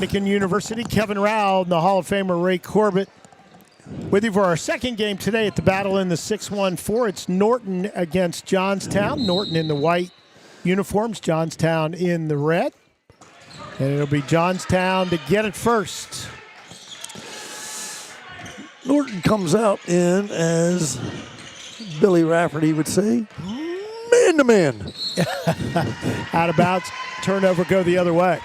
Lincoln University, Kevin Rao, and the Hall of Famer Ray Corbett with you for our second game today at the battle in the 6-1-4. It's Norton against Johnstown. Norton in the white uniforms, Johnstown in the red. And it'll be Johnstown to get it first. Norton comes out in, as Billy Rafferty would say, man-to-man. Out of bounds, turnover, go the other way.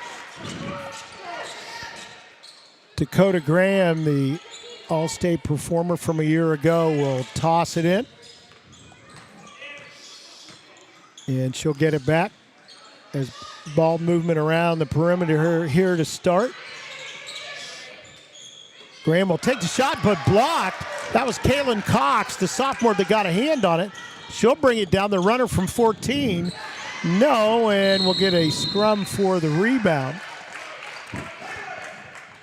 Dakota Graham, the All-State performer from a year ago, will toss it in. And she'll get it back as ball movement around the perimeter here to start. Graham will take the shot, but blocked. That was Kaylin Cox, the sophomore that got a hand on it. She'll bring it down. The runner from 14. No, and we'll get a scrum for the rebound.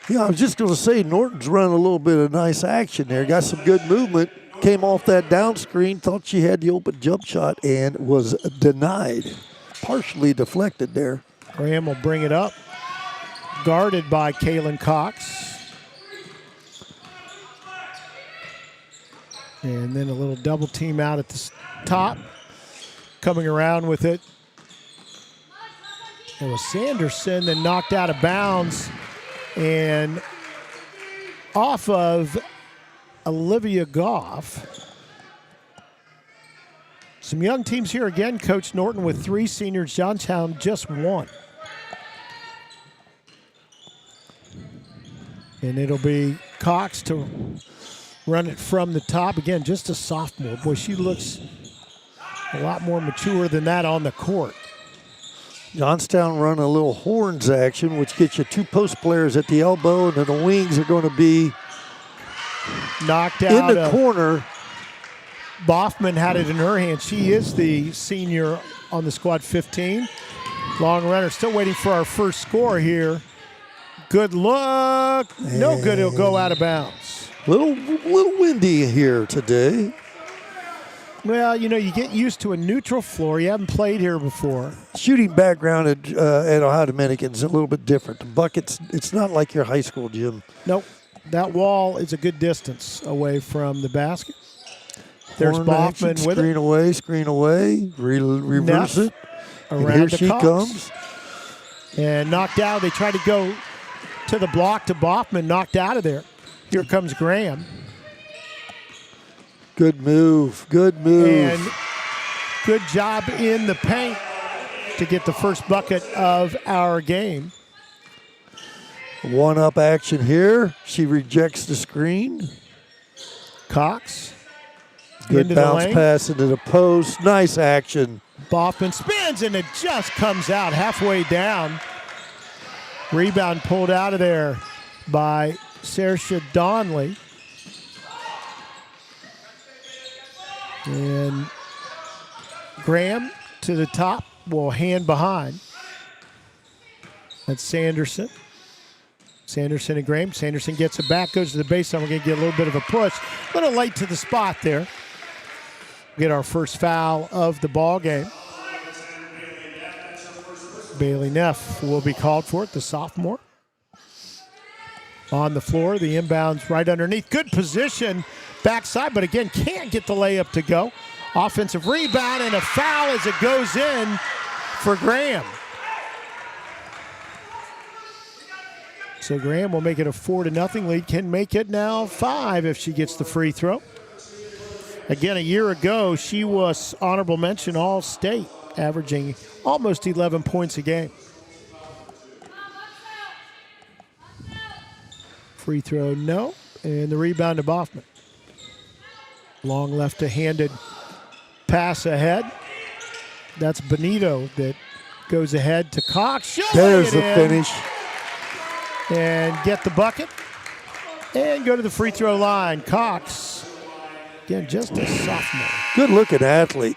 Yeah, I was just going to say, Norton's running a little bit of nice action there. Got some good movement. Came off that down screen, thought she had the open jump shot, and was denied. Partially deflected there. Graham will bring it up. Guarded by Kaylin Cox. And then a little double team out at the top. Coming around with it. It was Sanderson that knocked out of bounds. And off of Olivia Goff. Some young teams here again. Coach Norton with 3 seniors. Johnstown just 1. And it'll be Cox to run it from the top. Again, just a sophomore. Boy, she looks a lot more mature than that on the court. Johnstown run a little horns action, which gets you 2 post players at the elbow, and then the wings are going to be knocked out. In the corner. Boffman had it in her hand. She is the senior on the squad, 15. Long runner, still waiting for our first score here. Good look. No good, it'll go out of bounds. Little windy here today. Well, you know, you get used to a neutral floor. You haven't played here before. Shooting background at Ohio Dominican is a little bit different. The buckets, it's not like your high school gym. Nope. That wall is a good distance away from the basket. There's Boffman with it. Screen away, reverse it. And here she comes. And knocked out. They tried to go to the block to Boffman, knocked out of there. Here comes Graham. Good move, good move. And good job in the paint to get the first bucket of our game. One-up action here. She rejects the screen. Cox. Good bounce pass into the post. Nice action. Boffman spins, and it just comes out halfway down. Rebound pulled out of there by Saoirse Donnelly. And Graham to the top, will hand behind. That's Sanderson. Sanderson and Graham. Sanderson gets it back, goes to the baseline. We're going to get a little bit of a push. A little late to the spot there. Get our first foul of the ball game. Bailey Neff will be called for it, the sophomore. On the floor, the inbounds right underneath. Good position backside, but again, can't get the layup to go. Offensive rebound and a foul as it goes in for Graham. So Graham will make it a 4-0 lead. Can make it now 5 if she gets the free throw. Again, a year ago, she was honorable mention All-State, averaging almost 11 points a game. Free throw, no. And the rebound to Boffman. Long left-handed pass ahead. That's Benito that goes ahead to Cox. There's the finish. And get the bucket. And go to the free throw line. Cox, again, just a sophomore. Good looking athlete.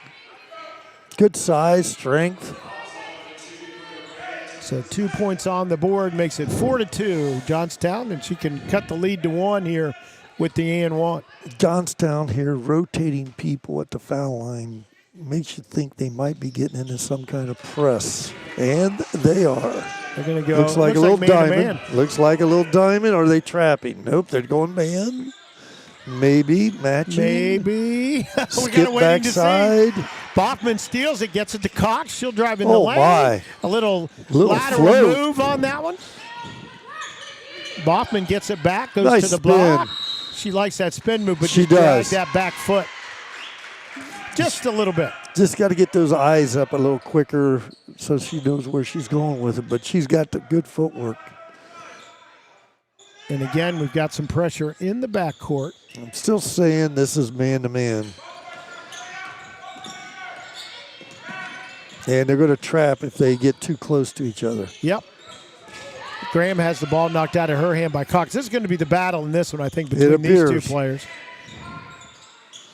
Good size, strength. So 2 points on the board makes it 4-2 Johnstown, and she can cut the lead to 1 here with the and 1. Johnstown here rotating people at the foul line makes you think they might be getting into some kind of press, and they are. They're going to go. Looks like a little man to diamond. man. Looks like a little diamond. Are they trapping? Nope, they're going man. Maybe matching. Maybe. We Skip got to wait to backside. see. Bachman steals it, gets it to Cox. She'll drive in the Oh, lane. my. A little lateral float. move on that one. Bachman gets it back, goes Nice to the spin. block. She likes that spin move, but She drags does. that back foot just a little bit. Just got to get those eyes up a little quicker so she knows where she's going with it. But she's got the good footwork. And again, we've got some pressure in the backcourt. I'm still saying this is man-to-man. And they're going to trap if they get too close to each other. Yep. Graham has the ball knocked out of her hand by Cox. This is going to be the battle in this one, I think, between these two players.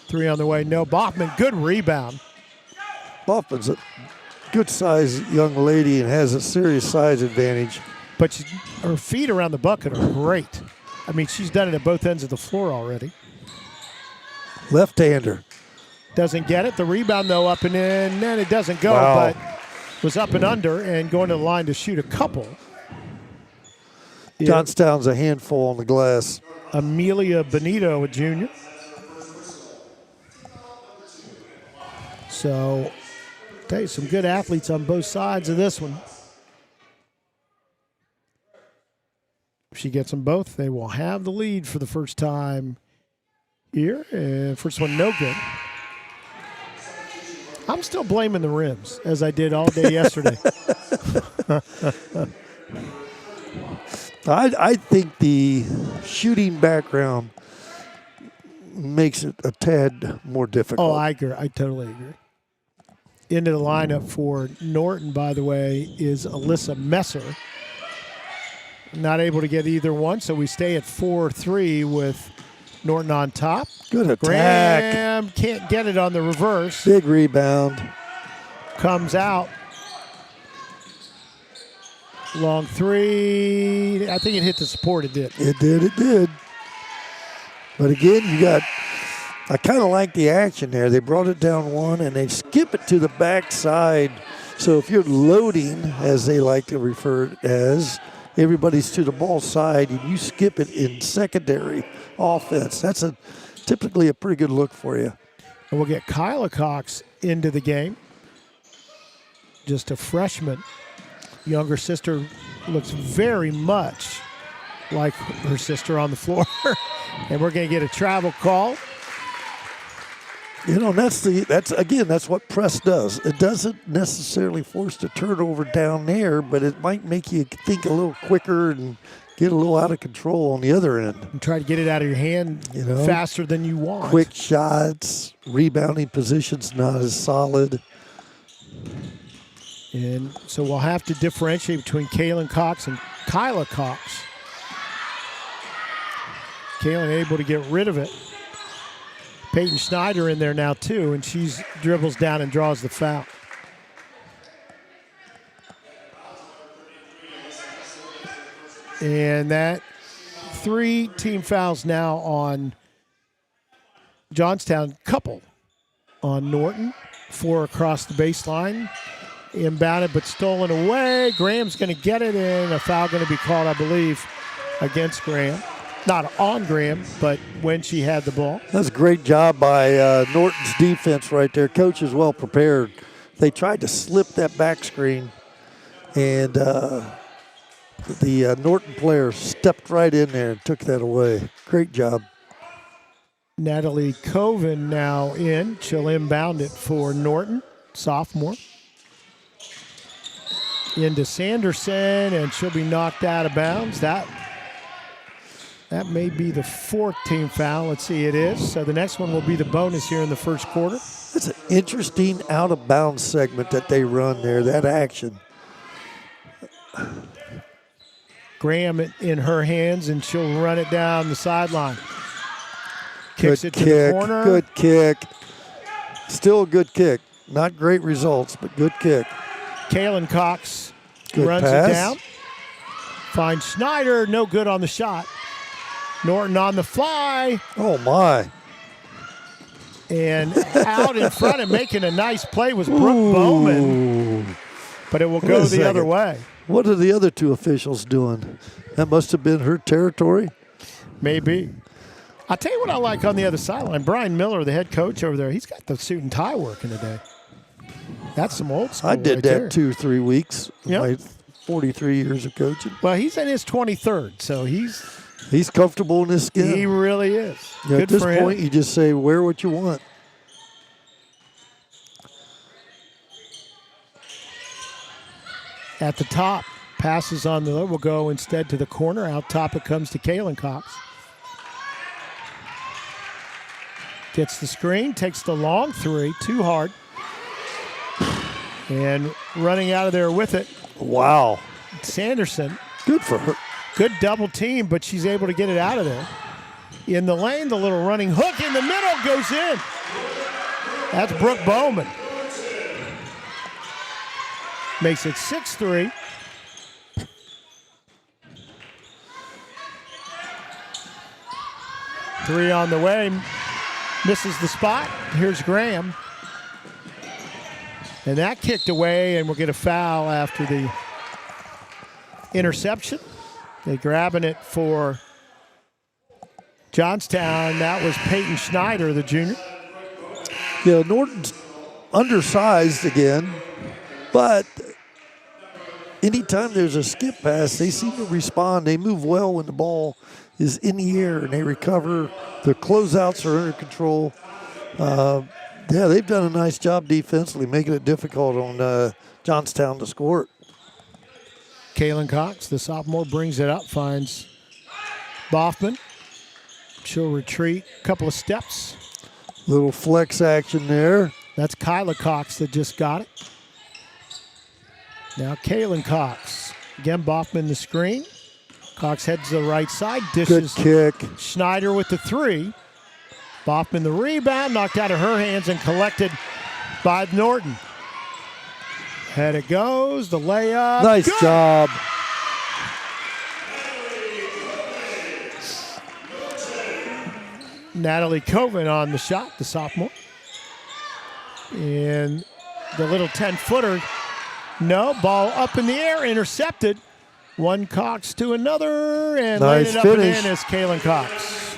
3 on the way. No, Bachman, good rebound. Bachman's a good-sized young lady and has a serious size advantage. But her feet around the bucket are great. I mean, she's done it at both ends of the floor already. Left-hander. Doesn't get it. The rebound, though, up and in. And it doesn't go, Wow. but was up and under and going to the line to shoot a couple. Johnstown's a handful on the glass. Amelia Benito, a junior. So, tell you, some good athletes on both sides of this one. If she gets them both, they will have the lead for the first time here. And first one, no good. I'm still blaming the rims, as I did all day yesterday. I think the shooting background makes it a tad more difficult. Oh, I agree. I totally agree. Into the lineup for Norton, by the way, is Alyssa Messer. Not able to get either one, so we stay at 4-3 with Norton on top. Good attack. Graham can't get it on the reverse. Big rebound. Comes out. Long three. I think it hit the support. It did. It did. But again, I kind of like the action there. They brought it down one, and they skip it to the backside. So if you're loading, as they like to refer it as, everybody's to the ball side, and you skip it in secondary offense. That's typically a pretty good look for you. And we'll get Kyla Cox into the game. Just a freshman. Younger sister looks very much like her sister on the floor. And we're going to get a travel call. You know, that's what press does. It doesn't necessarily force the turnover down there, but it might make you think a little quicker and get a little out of control on the other end. And try to get it out of your hand faster than you want. Quick shots, rebounding positions not as solid. And so we'll have to differentiate between Kaylin Cox and Kyla Cox. Kaylin able to get rid of it. Peyton Schneider in there now too, and she dribbles down and draws the foul. And that 3 team fouls now on Johnstown, couple on Norton, 4 across the baseline. Inbounded but stolen away. Graham's going to get it, and a foul going to be called, I believe, against Graham. Not on Graham, but when she had the ball. That's a great job by Norton's defense right there. Coach is well prepared. They tried to slip that back screen, and the Norton player stepped right in there and took that away. Great job. Natalie Coven now in. She'll inbound it for Norton, sophomore. Into Sanderson, and she'll be knocked out of bounds. That may be the 4th team foul. Let's see, it is. So the next one will be the bonus here in the first quarter. That's an interesting out-of-bounds segment that they run there, that action. Graham in her hands, and she'll run it down the sideline. Kicks it to the corner. Good kick. Still a good kick. Not great results, but good kick. Kaylin Cox Good runs pass. it down. Finds Schneider, no good on the shot. Norton on the fly. Oh, my. And out in front and making a nice play was Brooke Bowman. But it will go the other way. What are the other two officials doing? That must have been her territory. Maybe. I'll tell you what I like on the other sideline. Brian Miller, the head coach over there, he's got the suit and tie working today. That's some old school. I did right that there. 2 or 3 weeks. Yep. My 43 years of coaching. Well, he's in his 23rd, so He's comfortable in his skin. he really is. Yeah, Good at this for point, him. you just say, wear what you want. At the top, passes on the will go instead to the corner. Out top it comes to Kaylin Cox. Gets the screen, takes the long three, too hard. And running out of there with it, Wow. Sanderson. Good for her. Good double team, but she's able to get it out of there. In the lane, the little running hook in the middle goes in. That's Brooke Bowman. Makes it 6-3. Three on the way. Misses the spot. Here's Graham. And that kicked away, and we'll get a foul after the interception. They're grabbing it for Johnstown. That was Peyton Schneider, the junior. Yeah, Norton's undersized again, but anytime there's a skip pass, they seem to respond. They move well when the ball is in the air and they recover. Their closeouts are under control. Yeah, they've done a nice job defensively, making it difficult on Johnstown to score it. Kaylin Cox, the sophomore, brings it up, finds Boffman. She'll retreat a couple of steps. Little flex action there. That's Kyla Cox that just got it. Now Kaylin Cox. Again, Boffman the screen. Cox heads to the right side, Good dishes kick. Schneider with the three. Boffman the rebound, knocked out of her hands and collected by Norton. Head it goes, the layup. Nice Good. job. Natalie Coven on the shot, the sophomore. And the little 10-footer. No, ball up in the air, intercepted. One Cox to another, and laid Nice it up finish. and in is Kaylin Cox.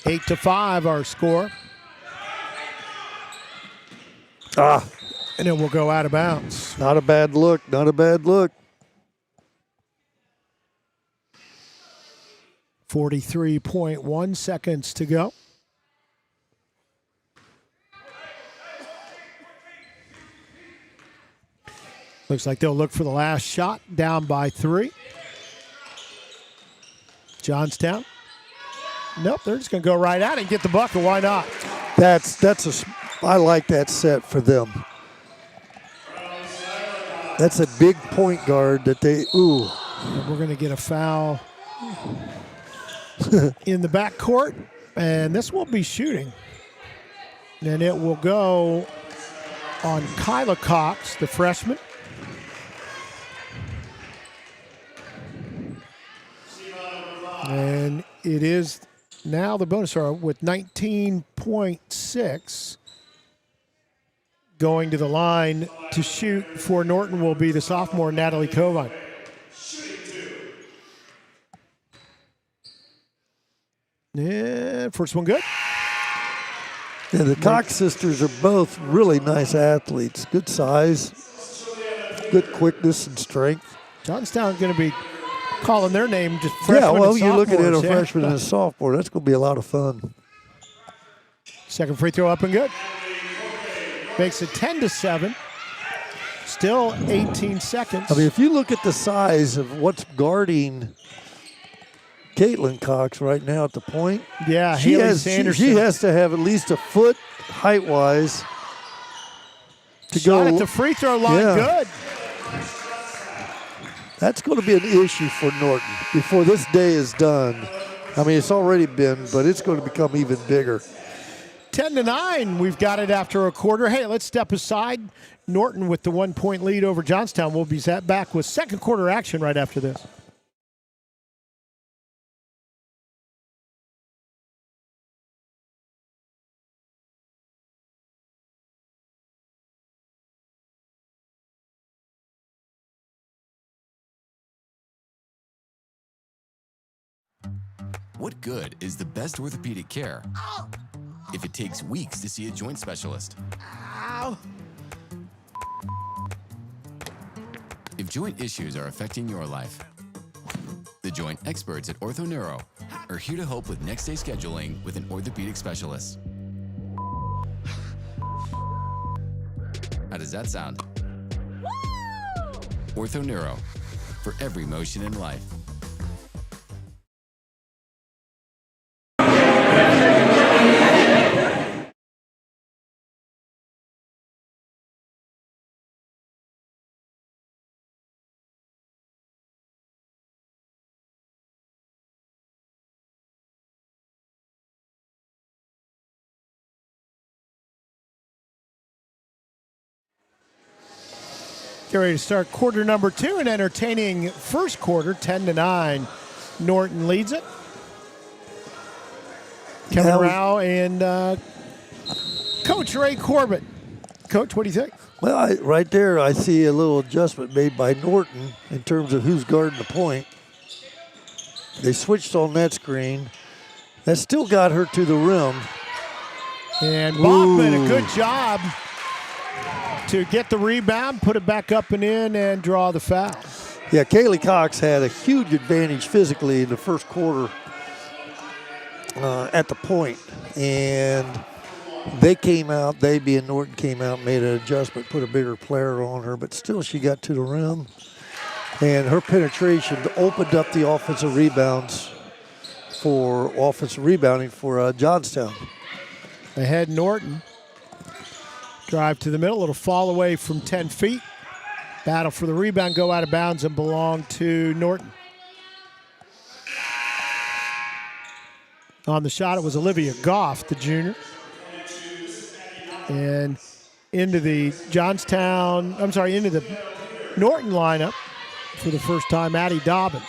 Eight to 5, our score. And then we'll go out of bounds. Not a bad look. Not a bad look. 43.1 seconds to go. Looks like they'll look for the last shot, down by 3. Johnstown. Nope, they're just going to go right at it and get the bucket. Why not? I like that set for them. That's a big point guard that they, And we're going to get a foul in the backcourt, and this will be shooting. And it will go on Kyla Cox, the freshman. And it is now the bonus star with 19.6 going to the line to shoot for Norton will be the sophomore Natalie Coven. And first one good. Yeah, the Cox sisters are both really nice athletes. Good size, good quickness and strength. Johnstown's going to be calling their name just freshmen. Yeah, well, and you're looking at a sophomores, yeah. freshman and a sophomore. That's going to be a lot of fun. Second free throw up and good. Makes it 10-7. Still 18 seconds. I mean, if you look at the size of what's guarding Caitlin Cox right now at the point, yeah, she Haley Sanderson. she has to have at least a foot height-wise to Shot go. at the free throw line, Yeah. good. That's going to be an issue for Norton before this day is done. I mean, it's already been, but it's going to become even bigger. 10-9, we've got it after a quarter. Hey, let's step aside. Norton with the 1-point lead over Johnstown. We'll be back with second quarter action right after this. What good is the best orthopedic care if it takes weeks to see a joint specialist? Ow. If joint issues are affecting your life, the joint experts at OrthoNeuro are here to help with next-day scheduling with an orthopedic specialist. How does that sound? OrthoNeuro, for every motion in life. Get ready to start quarter number 2, an entertaining first quarter, 10-9. Norton leads it. Kevin Rao and Coach Ray Corbett. Coach, what do you think? Well, right there, I see a little adjustment made by Norton in terms of who's guarding the point. They switched on that screen. That still got her to the rim. And Bachman, a good job to get the rebound, put it back up and in, and draw the foul. Yeah, Kaylee Cox had a huge advantage physically in the first quarter at the point. And they came out, they being Norton came out, made an adjustment, put a bigger player on her, but still she got to the rim. And her penetration opened up the offensive rebounding for Johnstown. Ahead Norton. Drive to the middle, little fall away from 10 feet. Battle for the rebound, go out of bounds and belong to Norton. On the shot, it was Olivia Goff, the junior. And into the into the Norton lineup for the first time, Addie Dobbins.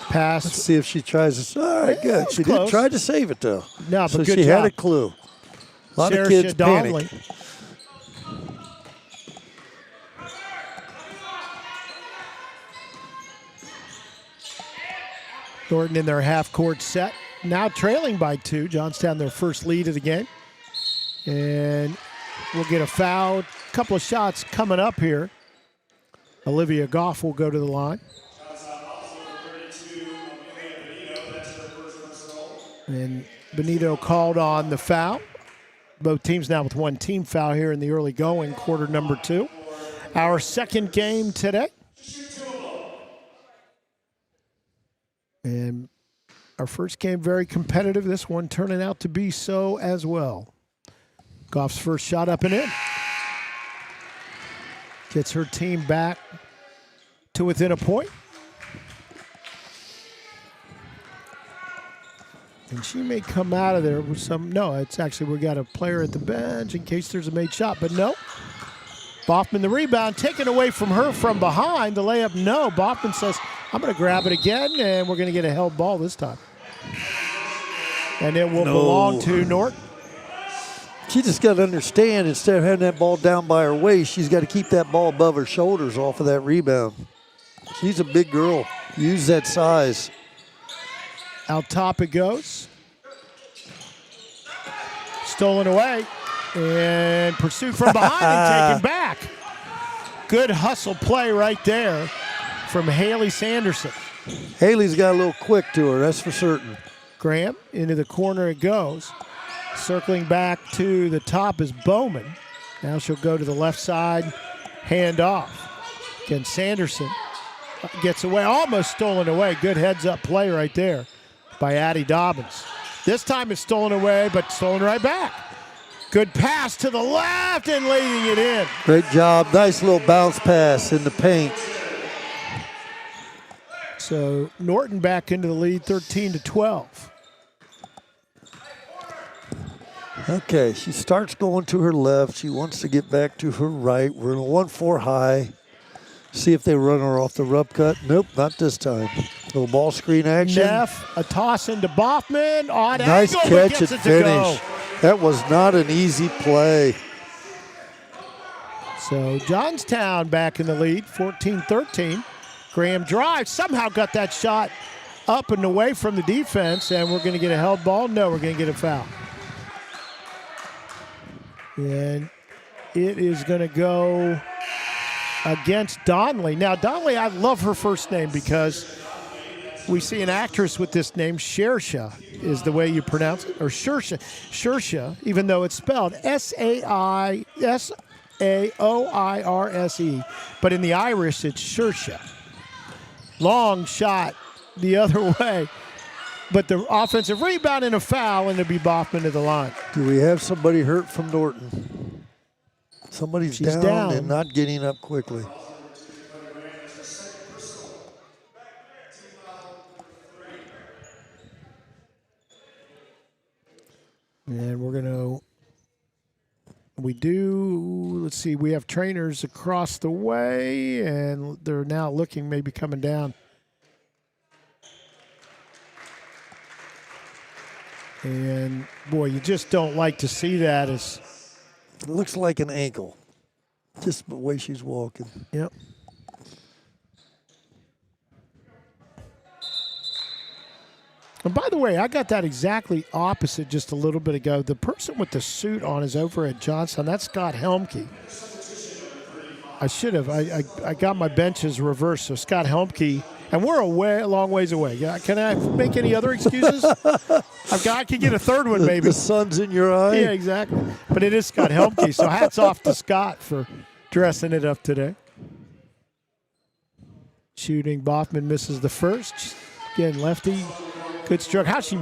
Pass. Let's see if she tries to. All right, good. She close. did try to save it, though. No, but so good she job. had a clue. A lot of Saoirse kids Donnelly. panic. Norton in their half-court set. Now trailing by 2. Johnstown their first lead of the game. And we'll get a foul. A couple of shots coming up here. Olivia Goff will go to the line. And Benito called on the foul. Both teams now with one team foul here in the early going, quarter number 2. Our second game today. And our first game very competitive. This one turning out to be so as well. Goff's first shot up and in. Gets her team back to within a point. And she may come out of there with some, no, it's actually we got a player at the bench in case there's a made shot, but no. Boffman the rebound, taken away from her from behind. The layup, no. Boffman says, I'm going to grab it again, and we're going to get a held ball this time. And it will belong to Norton. She just got to understand, instead of having that ball down by her waist, she's got to keep that ball above her shoulders off of that rebound. She's a big girl. Use that size. Out top it goes. Stolen away. And pursued from behind and taken back. Good hustle play right there from Haley Sanderson. Haley's got a little quick to her, that's for certain. Graham, into the corner it goes. Circling back to the top is Bowman. Now she'll go to the left side, hand off. Again, Sanderson gets away, almost stolen away. Good heads-up play right there by Addie Dobbins. This time it's stolen away, but stolen right back. Good pass to the left and leading it in. Great job. Nice little bounce pass in the paint. So Norton back into the lead, 13-12. Okay, she starts going to her left. She wants to get back to her right. We're in a 1-4 high. See if they run her off the rub cut. Nope, not this time. Little ball screen action. Neff, a toss into Boffman. Odd nice angle, but catch gets and it to go. finish. That was not an easy play. So Johnstown back in the lead, 14-13. Graham drives, somehow got that shot up and away from the defense, and we're going to get a held ball. No, we're going to get a foul. And it is going to go against Donnelly. Now, Donnelly, I love her first name because we see an actress with this name, Shersha is the way you pronounce it, or Shersha, even though it's spelled Saioirse. But in the Irish, it's Shersha. Long shot the other way. But the offensive rebound and a foul, and it'll be Boffman to the line. Do we have somebody hurt from Norton? Somebody's down and not getting up quickly. And we're going to, let's see, we have trainers across the way, and they're now looking, maybe coming down. And, boy, you just don't like to see that. It looks like an ankle, just the way she's walking. Yep. And by the way, I got that exactly opposite just a little bit ago. The person with the suit on is over at Johnstown. That's Scott Helmke. I should have. I got my benches reversed. So Scott Helmke, and we're a long ways away. Can I make any other excuses? I could get a third one maybe. The sun's in your eye? Yeah, exactly. But it is Scott Helmke, so hats off to Scott for dressing it up today. Shooting, Boffman misses the first. Again, lefty. Good stroke. How she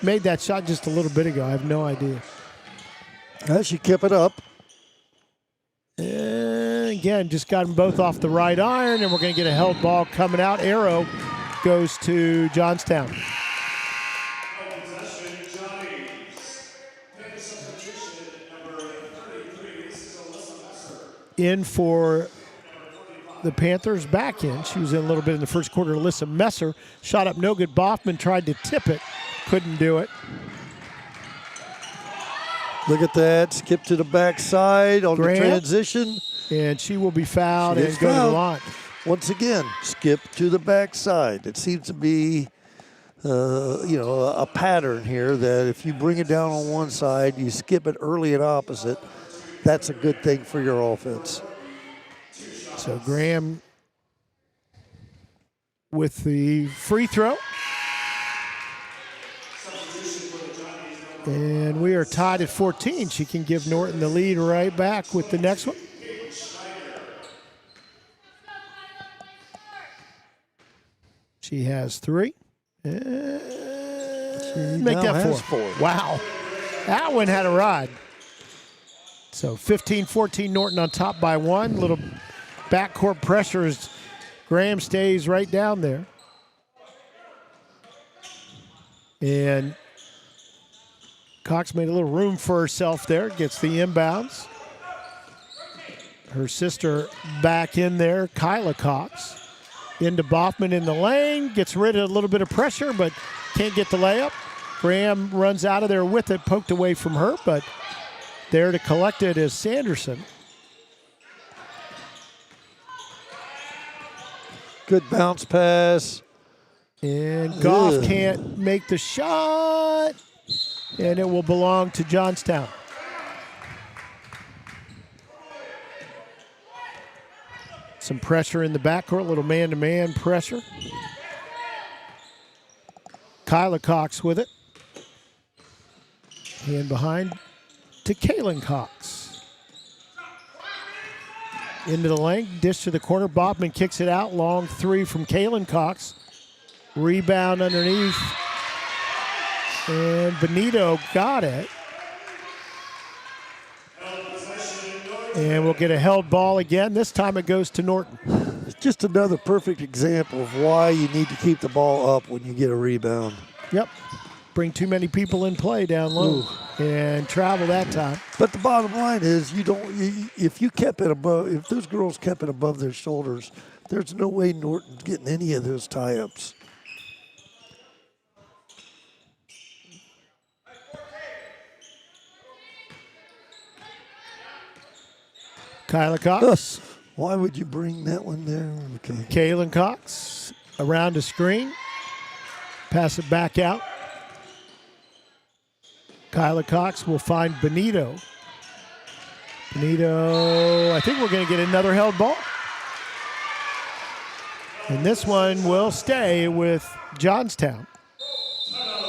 made that shot just a little bit ago, I have no idea. She kept it up. And again, just got them both off the right iron, and we're going to get a held ball coming out. Arrow goes to Johnstown. In for the Panthers, back in. She was in a little bit in the first quarter. Alyssa Messer shot up no good. Boffman tried to tip it, couldn't do it. Look at that. Skip to the backside on the transition. And she will be fouled and go to the line. Once again, skip to the backside. It seems to be, a pattern here that if you bring it down on one side, you skip it early at opposite. That's a good thing for your offense. So Graham with the free throw. And we are tied at 14. She can give Norton the lead right back with the next one. She has three. Make that four. Wow. That one had a ride. So 15-14, Norton on top by one. Little backcourt pressure as Graham stays right down there. And Cox made a little room for herself there, gets the inbounds. Her sister back in there, Kyla Cox. Into Boffman in the lane, gets rid of a little bit of pressure, but can't get the layup. Graham runs out of there with it, poked away from her, but there to collect it is Sanderson. Good bounce pass. And Goff can't make the shot. And it will belong to Johnstown. Some pressure in the backcourt, a little man-to-man pressure. Kyla Cox with it. Hand behind to Kaylin Cox. Into the lane, dish to the corner. Boffman kicks it out. Long three from Kaylin Cox. Rebound underneath. And Benito got it. And we'll get a held ball again. This time it goes to Norton. It's just another perfect example of why you need to keep the ball up when you get a rebound. Yep. Bring too many people in play down low and travel that time. But the bottom line is if you kept it above, if those girls kept it above their shoulders, there's no way Norton's getting any of those tie-ups. Kyla Cox. Why would you bring that one there? Okay. Kaylin Cox around the screen. Pass it back out. Kyla Cox will find Benito. Benito, I think we're going to get another held ball. And this one will stay with Johnstown.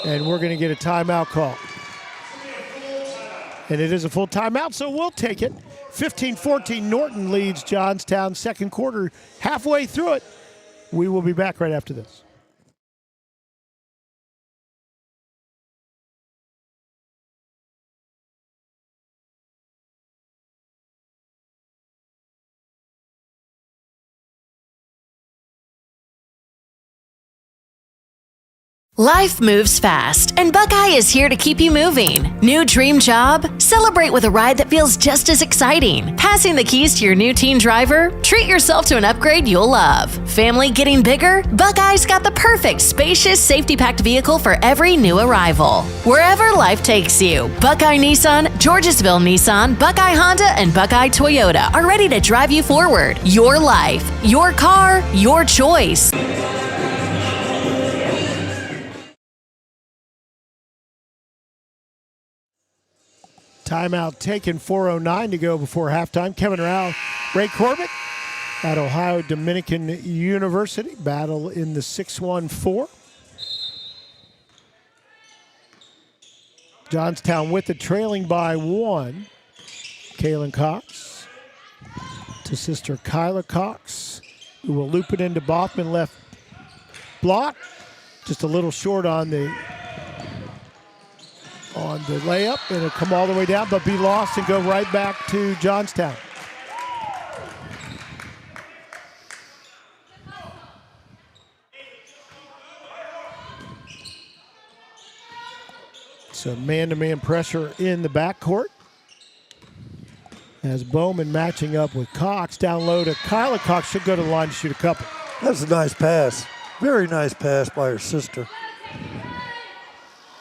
And we're going to get a timeout call. And it is a full timeout, so we'll take it. 15-14, Norton leads Johnstown. Second quarter, halfway through it. We will be back right after this. Life moves fast, and Buckeye is here to keep you moving. New dream job? Celebrate with a ride that feels just as exciting. Passing the keys to your new teen driver? Treat yourself to an upgrade you'll love. Family getting bigger? Buckeye's got the perfect, spacious, safety-packed vehicle for every new arrival. Wherever life takes you, Buckeye Nissan, Georgesville Nissan, Buckeye Honda, and Buckeye Toyota are ready to drive you forward. Your life, your car, your choice. Timeout taken, 4:09 to go before halftime. Kevin Rao, Ray Corbett at Ohio Dominican University. Battle in the 6-1-4. Johnstown with it, trailing by 1. Kaylin Cox to sister Kyla Cox, who will loop it into Boffman, left block. Just a little short on the layup, and it'll come all the way down, but be lost and go right back to Johnstown. So man-to-man pressure in the backcourt. As Bowman matching up with Cox. Down low to Kyla Cox. Should go to the line to shoot a couple. That's a nice pass. Very nice pass by her sister.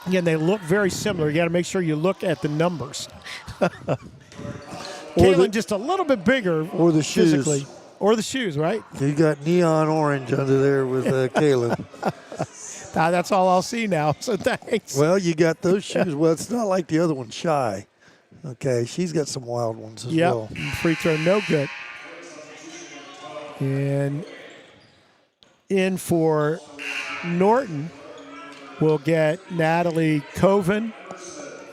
Again, they look very similar. You got to make sure you look at the numbers. Kaylin just a little bit bigger or the physically. Shoes. Or the shoes, right? You got neon orange under there with Kaylin. That's all I'll see now, so thanks. Well, you got those shoes. Well, it's not like the other one, Shy. Okay, she's got some wild ones as well. Free throw, no good. And in for Norton, we'll get Natalie Coven.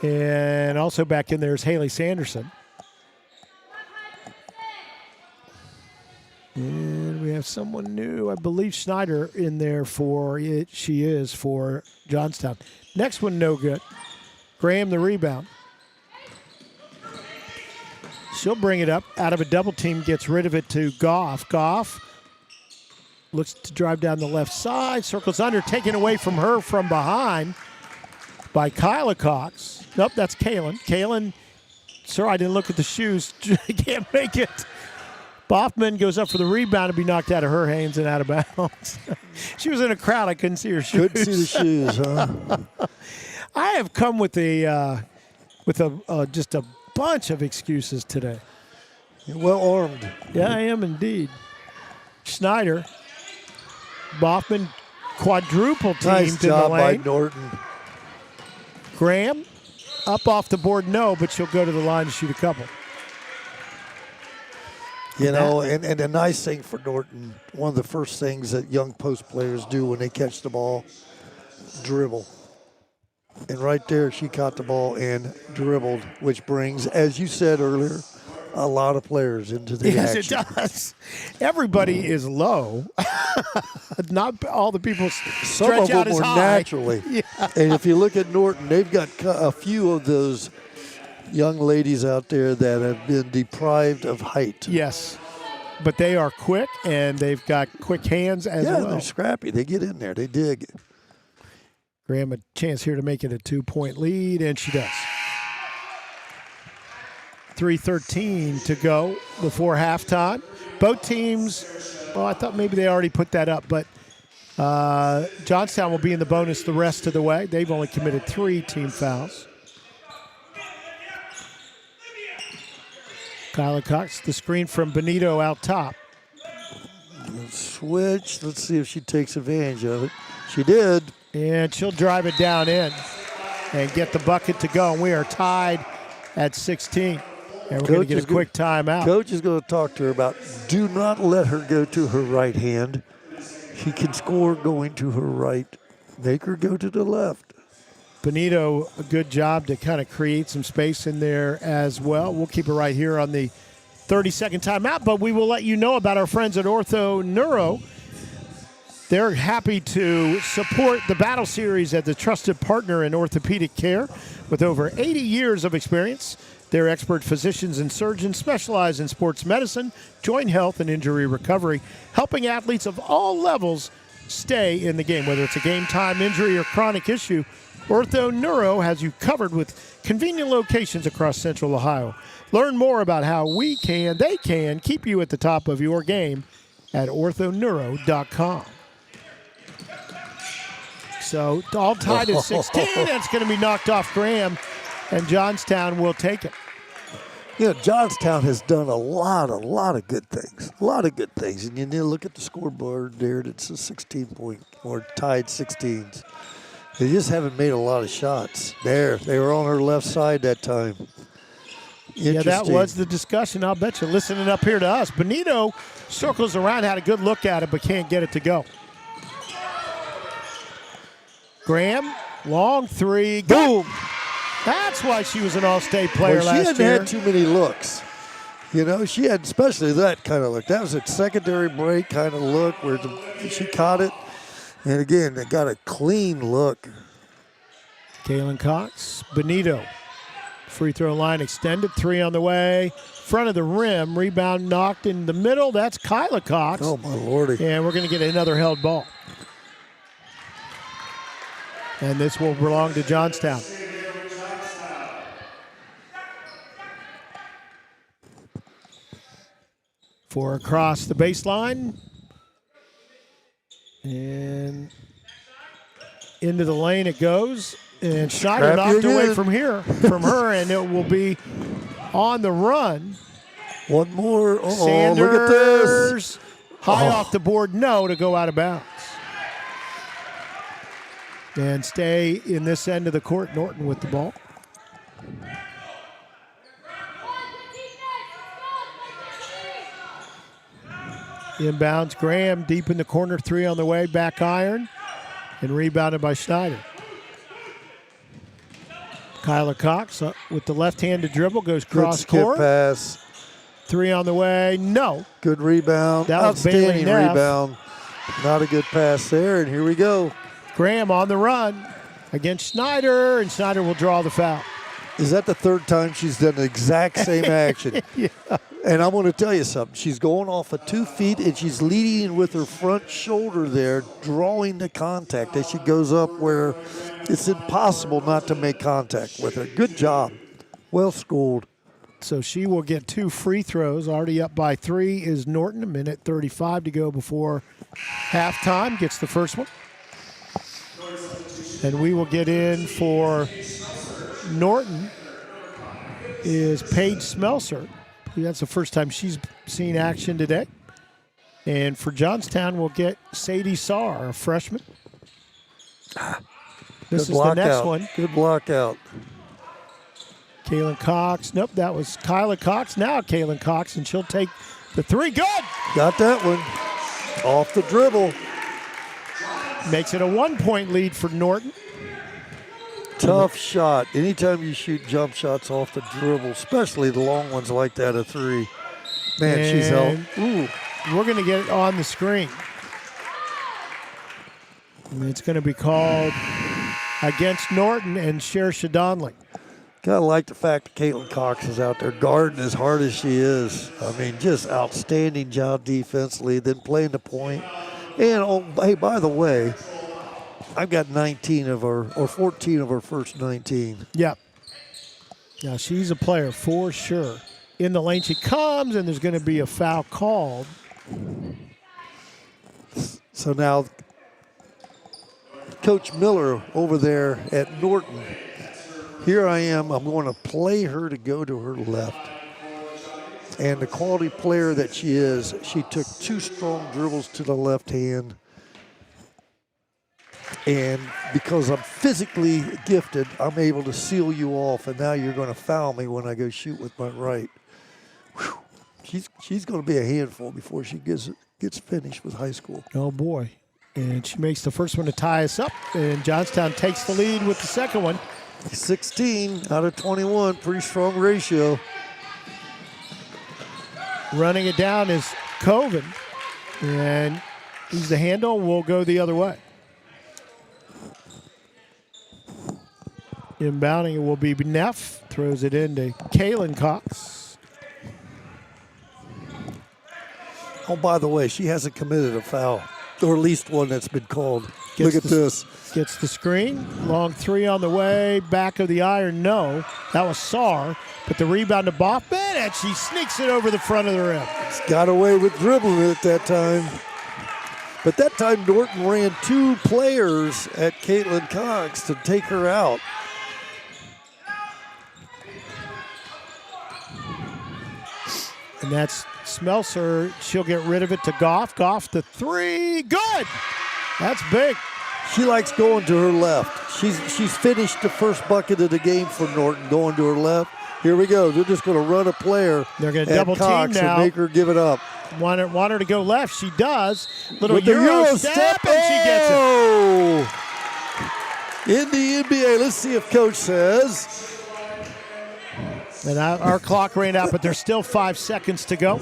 And also back in there is Haley Sanderson. And we have someone new, I believe Schneider in there for it. She is for Johnstown. Next one, no good. Graham, the rebound. She'll bring it up out of a double team, gets rid of it to Goff. Goff looks to drive down the left side, circles under, taken away from her from behind by Kyla Cox. Nope, that's Kaylin. Kaylin, sir, I didn't look at the shoes. Can't make it. Boffman goes up for the rebound to be knocked out of her hands and out of bounds. She was in a crowd. I couldn't see her shoes. Couldn't see the shoes, huh? I have come with just a bunch of excuses today. You're well armed. Yeah, I am indeed. Schneider, Boffman, quadruple teamed nice job in the lane. by Norton. Graham, up off the board, no, but she'll go to the line to shoot a couple. You know, and the nice thing for Norton, one of the first things that young post players do when they catch the ball, dribble. And right there, she caught the ball and dribbled, which brings, as you said earlier, a lot of players into the action. Yes, it does. Everybody is low. Not all the people Some of stretch out them as were high. naturally. Yeah. And if you look at Norton, they've got a few of those young ladies out there that have been deprived of height. Yes, but they are quick, and they've got quick hands as well. Yeah, they're scrappy. They get in there. They dig. Graham, a chance here to make it a 2-point lead, and she does. 3:13 to go before halftime. Both teams, well, I thought maybe they already put that up, but Johnstown will be in the bonus the rest of the way. They've only committed 3 team fouls. Kyla Cox, the screen from Benito out top. Switch. Let's see if she takes advantage of it. She did. And she'll drive it down in and get the bucket to go. And we are tied at 16. And we're going to get a quick timeout. Coach is going to talk to her about do not let her go to her right hand. She can score going to her right. Make her go to the left. Benito, a good job to kind of create some space in there as well. We'll keep it right here on the 30-second timeout, but we will let you know about our friends at Ortho Neuro. They're happy to support the Battle Series as a trusted partner in orthopedic care with over 80 years of experience. Their expert physicians and surgeons specialize in sports medicine, joint health, and injury recovery, helping athletes of all levels stay in the game. Whether it's a game-time injury or chronic issue, Ortho Neuro has you covered with convenient locations across Central Ohio. Learn more about how they can keep you at the top of your game at orthoneuro.com. So all tied at 16. That's going to be knocked off Graham, and Johnstown will take it. You know, Johnstown has done a lot of good things. A lot of good things. And you need to look at the scoreboard there. It's a 16-point or tied 16s. They just haven't made a lot of shots. There, they were on her left side that time. Yeah, that was the discussion, I'll bet you. Listening up here to us. Benito circles around, had a good look at it, but can't get it to go. Graham, long three. Boom! That's why she was an all-state player last year. She hadn't had too many looks. You know, she had especially that kind of look. That was a secondary break kind of look where she caught it. And again, they got a clean look. Kaylin Cox, Benito. Free throw line extended, three on the way. Front of the rim, rebound knocked in the middle. That's Kyla Cox. Oh, my lordy. And we're going to get another held ball. And this will belong to Johnstown. For across the baseline. And into the lane it goes. And Schneider knocked away from her, and it will be on the run. One more. Sanders, look at this. High off the board, no, to go out of bounds. And stay in this end of the court, Norton with the ball. Inbounds, Graham deep in the corner, three on the way, back iron, and rebounded by Schneider. Kyla Cox with the left-handed dribble, goes cross-court. Good skip pass. Three on the way, no. Good rebound. That was outstanding Bailey Neff. Rebound. Not a good pass there, and here we go. Graham on the run against Schneider, and Schneider will draw the foul. Is that the third time she's done the exact same action? Yeah. And I'm going to tell you something. She's going off of 2 feet, and she's leading with her front shoulder there, drawing the contact as she goes up where it's impossible not to make contact with her. Good job. Well schooled. So she will get 2 free throws. Already up by 3 is Norton. 1:35 to go before halftime. Gets the first one. And we will get in for Norton is Paige Smelser. That's the first time she's seen action today. And for Johnstown, we'll get Sadie Sarr, a freshman. This is the next one. Good block out. Kaylin Cox. Nope, that was Kyla Cox. Now Kaylin Cox, and she'll take the three. Good! Got that one. Off the dribble. Makes it a 1-point lead for Norton. Tough shot. Anytime you shoot jump shots off the dribble, especially the long ones like that, a three. Man, and she's held. Ooh. We're going to get it on the screen. And it's going to be called against Norton and Shersha Donley. Gotta like the fact that Caitlin Cox is out there guarding as hard as she is. I mean, just outstanding job defensively, then playing the point. And, oh, hey, by the way, I've got 14 of her first 19. Yep. Now, she's a player for sure. In the lane she comes, and there's going to be a foul called. So now, Coach Miller over there at Norton, here I am. I'm going to play her to go to her left. And the quality player that she is, she took 2 strong dribbles to the left hand. And because I'm physically gifted, I'm able to seal you off, and now you're going to foul me when I go shoot with my right. Whew. She's going to be a handful before she gets finished with high school. Oh, boy. And she makes the first one to tie us up, and Johnstown takes the lead with the second one. 16 out of 21, pretty strong ratio. Running it down is Coven, and he's the handle. Will go the other way. Inbounding it will be Neff. Throws it into Kaylin Cox. Oh, by the way, she hasn't committed a foul, or at least one that's been called. Look at this. Gets the screen. Long three on the way. Back of the iron, no. That was Saar. But the rebound to Boffman, and she sneaks it over the front of the rim. Got away with dribbling it that time. But that time, Norton ran 2 players at Caitlin Cox to take her out. And that's Smelser. She'll get rid of it to Goff. Goff the three. Good. That's big. She likes going to her left. She's finished the first bucket of the game for Norton, going to her left. Here we go. They're just going to run a player. They're going to double Cox team now. And make her give it up. Want her to go left. She does. Little With the Euro step, and she gets it. In the NBA, let's see if Coach says. And our clock ran out, but there's still 5 seconds to go.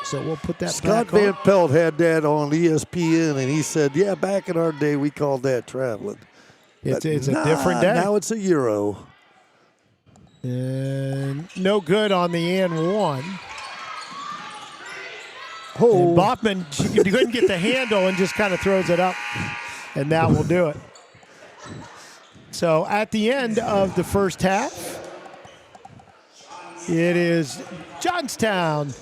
So we'll put that Scott back Van on. Pelt had that on ESPN, and he said, yeah, back in our day, we called that traveling. It's a different day. Now it's a Euro. And no good on the and one. Oh. And Boffman, she couldn't get the handle and just kind of throws it up. And that will do it. So at the end of the first half, it is Johnstown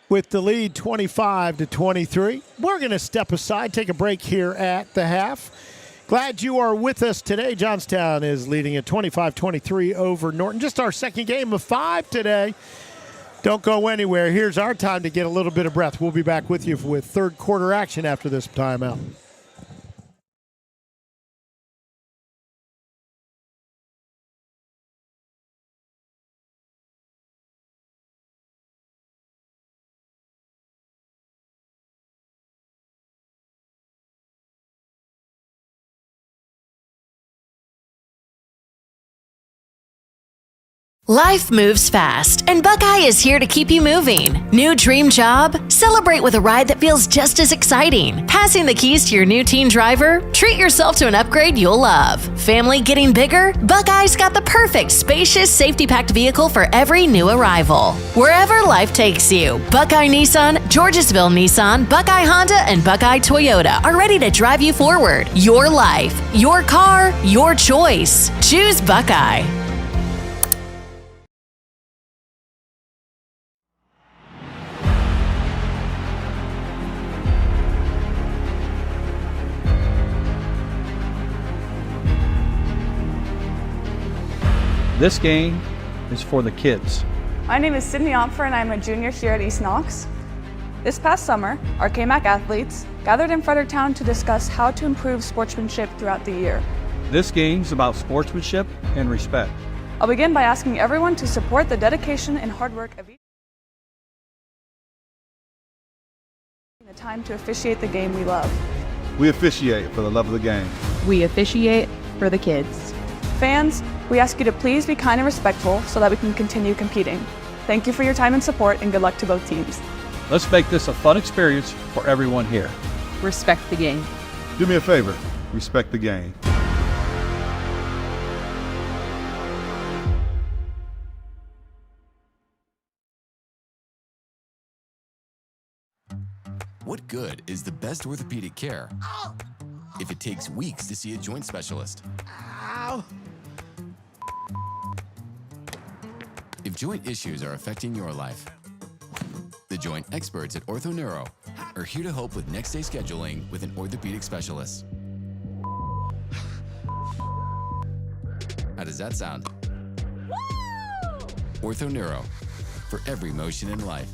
with the lead 25-23. We're going to step aside, take a break here at the half. Glad you are with us today. Johnstown is leading at 25-23 over Norton. Just our second game of 5 today. Don't go anywhere. Here's our time to get a little bit of breath. We'll be back with you with third quarter action after this timeout. Life moves fast, and Buckeye is here to keep you moving. New dream job? Celebrate with a ride that feels just as exciting. Passing the keys to your new teen driver? Treat yourself to an upgrade you'll love. Family getting bigger? Buckeye's got the perfect spacious, safety-packed vehicle for every new arrival. Wherever life takes you, Buckeye Nissan, Georgesville Nissan, Buckeye Honda, and Buckeye Toyota are ready to drive you forward. Your life, your car, your choice. Choose Buckeye. This game is for the kids. My name is Sydney Opfer and I'm a junior here at East Knox. This past summer, our KMAC athletes gathered in Fredericktown to discuss how to improve sportsmanship throughout the year. This game's about sportsmanship and respect. I'll begin by asking everyone to support the dedication and hard work of each the time to officiate the game we love. We officiate for the love of the game. We officiate for the kids. Fans, we ask you to please be kind and respectful so that we can continue competing. Thank you for your time and support, and good luck to both teams. Let's make this a fun experience for everyone here. Respect the game. Do me a favor, respect the game. What good is the best orthopedic care if it takes weeks to see a joint specialist? If joint issues are affecting your life, the joint experts at OrthoNeuro are here to help with next day scheduling with an orthopedic specialist. How does that sound? OrthoNeuro, for every motion in life.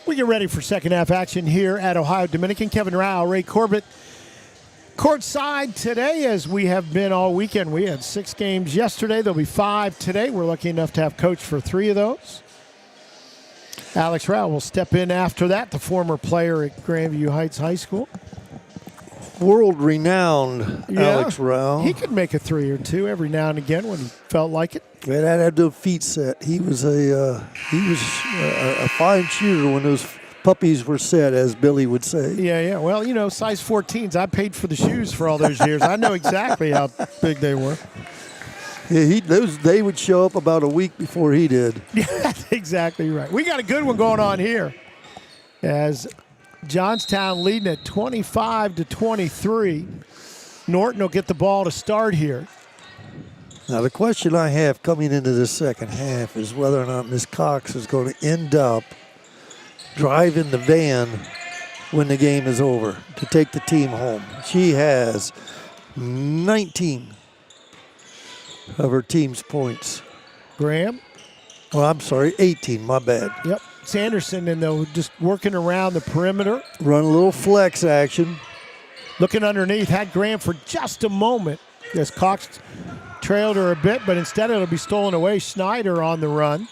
We get ready for second half action here at Ohio Dominican. Kevin Rao, Ray Corbett, courtside today as we have been all weekend. We had 6 games yesterday. There'll be 5 today. We're lucky enough to have coach for 3 of those. Alex Rao will step in after that, the former player at Grandview Heights High School. World-renowned Alex Rao. He could make a 3 or 2 every now and again when he felt like it. Yeah, that had to do a feet set. He was a fine shooter when those puppies were set, as Billy would say. Yeah. Well, you know, size 14s. I paid for the shoes for all those years. I know exactly how big they were. Yeah, they would show up about a week before he did. Yeah, that's exactly right. We got a good one going on here as Johnstown leading at 25-23. Norton will get the ball to start here. Now, the question I have coming into the second half is whether or not Miss Cox is going to end up driving the van when the game is over to take the team home. She has 19 of her team's points. Graham? Well, I'm sorry, 18, my bad. Yep. Sanderson, and though just working around the perimeter. Run a little flex action. Looking underneath, had Graham for just a moment as Cox trailed her a bit, but instead it'll be stolen away. Schneider on the run.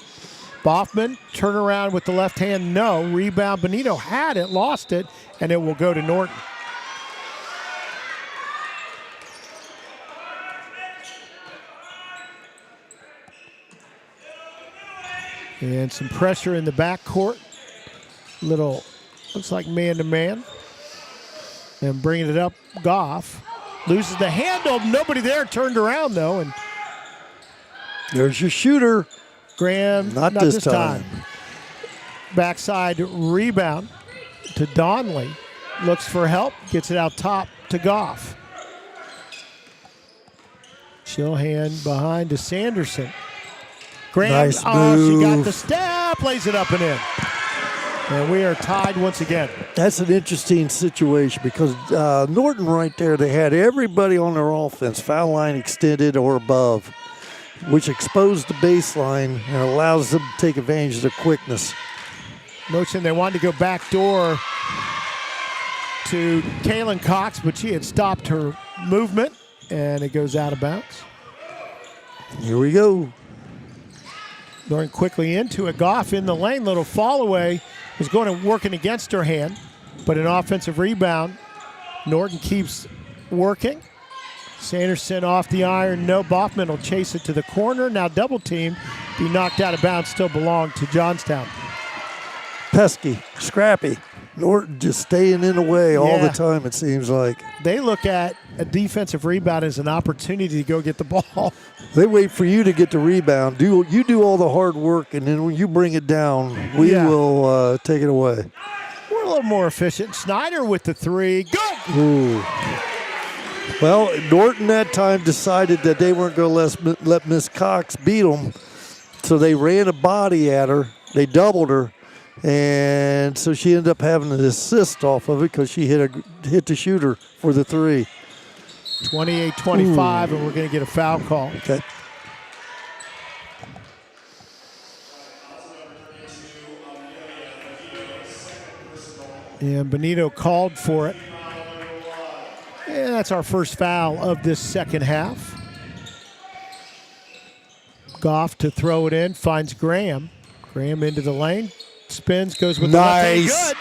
Boffman, turn around with the left hand, no. Rebound, Benito had it, lost it, and it will go to Norton. And some pressure in the backcourt. Little, looks like man-to-man. And bringing it up, Goff. Loses the handle, nobody there, turned around though. And there's your shooter. Graham, not this time. Backside rebound to Donnelly. Looks for help, gets it out top to Goff. She'll hand behind to Sanderson. Graham, nice move. She got the step, lays it up and in. And we are tied once again. That's an interesting situation because Norton right there, they had everybody on their offense, foul line extended or above, which exposed the baseline and allows them to take advantage of their quickness. Motion, they wanted to go back door to Kaylin Cox, but she had stopped her movement, and it goes out of bounds. Here we go. Going quickly into it. Goff in the lane, little fall away. Was going to working against her hand, but an offensive rebound. Norton keeps working. Sanderson off the iron. No, Boffman will chase it to the corner. Now double team. Be knocked out of bounds. Still belong to Johnstown. Pesky, scrappy. Norton just staying in the way all the time, it seems like. They look at a defensive rebound as an opportunity to go get the ball. They wait for you to get the rebound. You do all the hard work, and then when you bring it down, we will take it away. We're a little more efficient. Snyder with the 3. Good! Ooh. Well, Norton that time decided that they weren't going to let Miss Cox beat them, so they ran a body at her. They doubled her. And so she ended up having an assist off of it because she hit the shooter for the 3. 28-25, and we're going to get a foul call. Okay. And Benito called for it. And that's our first foul of this second half. Goff to throw it in, finds Graham. Graham into the lane. Spins, goes with the left hand. Good.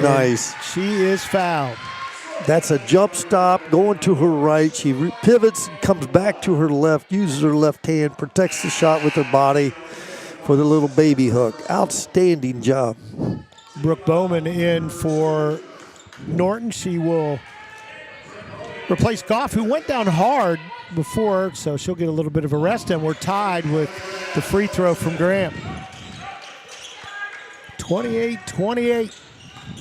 Nice. She is fouled. That's a jump stop, going to her right. She pivots, comes back to her left, uses her left hand, protects the shot with her body for the little baby hook. Outstanding job. Brooke Bowman in for Norton. She will replace Goff, who went down hard before, so she'll get a little bit of a rest, and we're tied with the free throw from Graham. 28-28.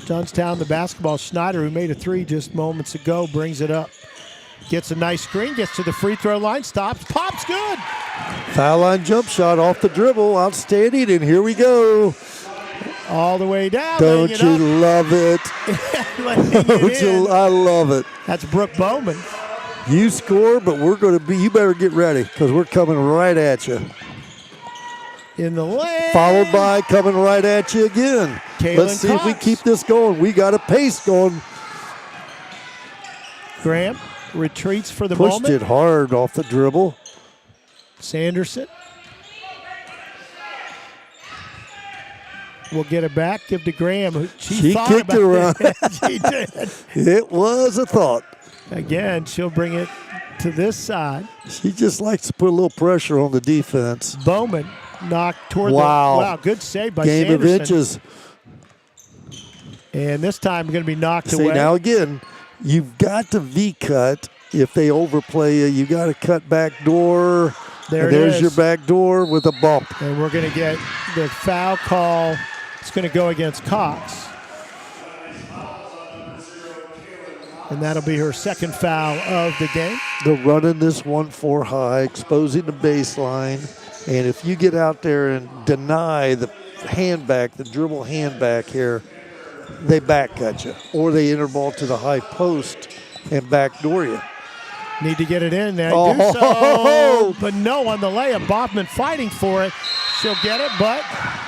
Johnstown, the basketball. Schneider, who made a 3 just moments ago, brings it up. Gets a nice screen, gets to the free throw line, stops, pops, good. Foul line jump shot off the dribble, outstanding, and here we go. All the way down. Don't you love it? I love it. That's Brooke Bowman. You score, but you better get ready because we're coming right at you. in the lane. Followed by coming right at you again. Kaylin Let's see if we Cox. keep this going. We got a pace going. Graham retreats for the Pushed moment. it hard off the dribble. Sanderson will get it back. Give to Graham. She thought kicked it about around. She did. It was a thought. Again, she'll bring it to this side. She just likes to put a little pressure on the defense. Bowman knocked toward Wow. Wow, good save by Game Sanderson. of inches. And this time going to be knocked See, away. now again, you've got to V-cut. If they overplay you, you got to cut back door. There and it there's is. your back door with a bump. And we're going to get the foul call. It's going to go against Cox. And that'll be her second foul of the game. They're running this 1-4 high, exposing the baseline. And if you get out there and deny the handback, the dribble handback here, they back cut you. Or they enter ball to the high post and backdoor you. Need to get it in there. Oh. Do so, but no on the layup. Boffman fighting for it. She'll get it, but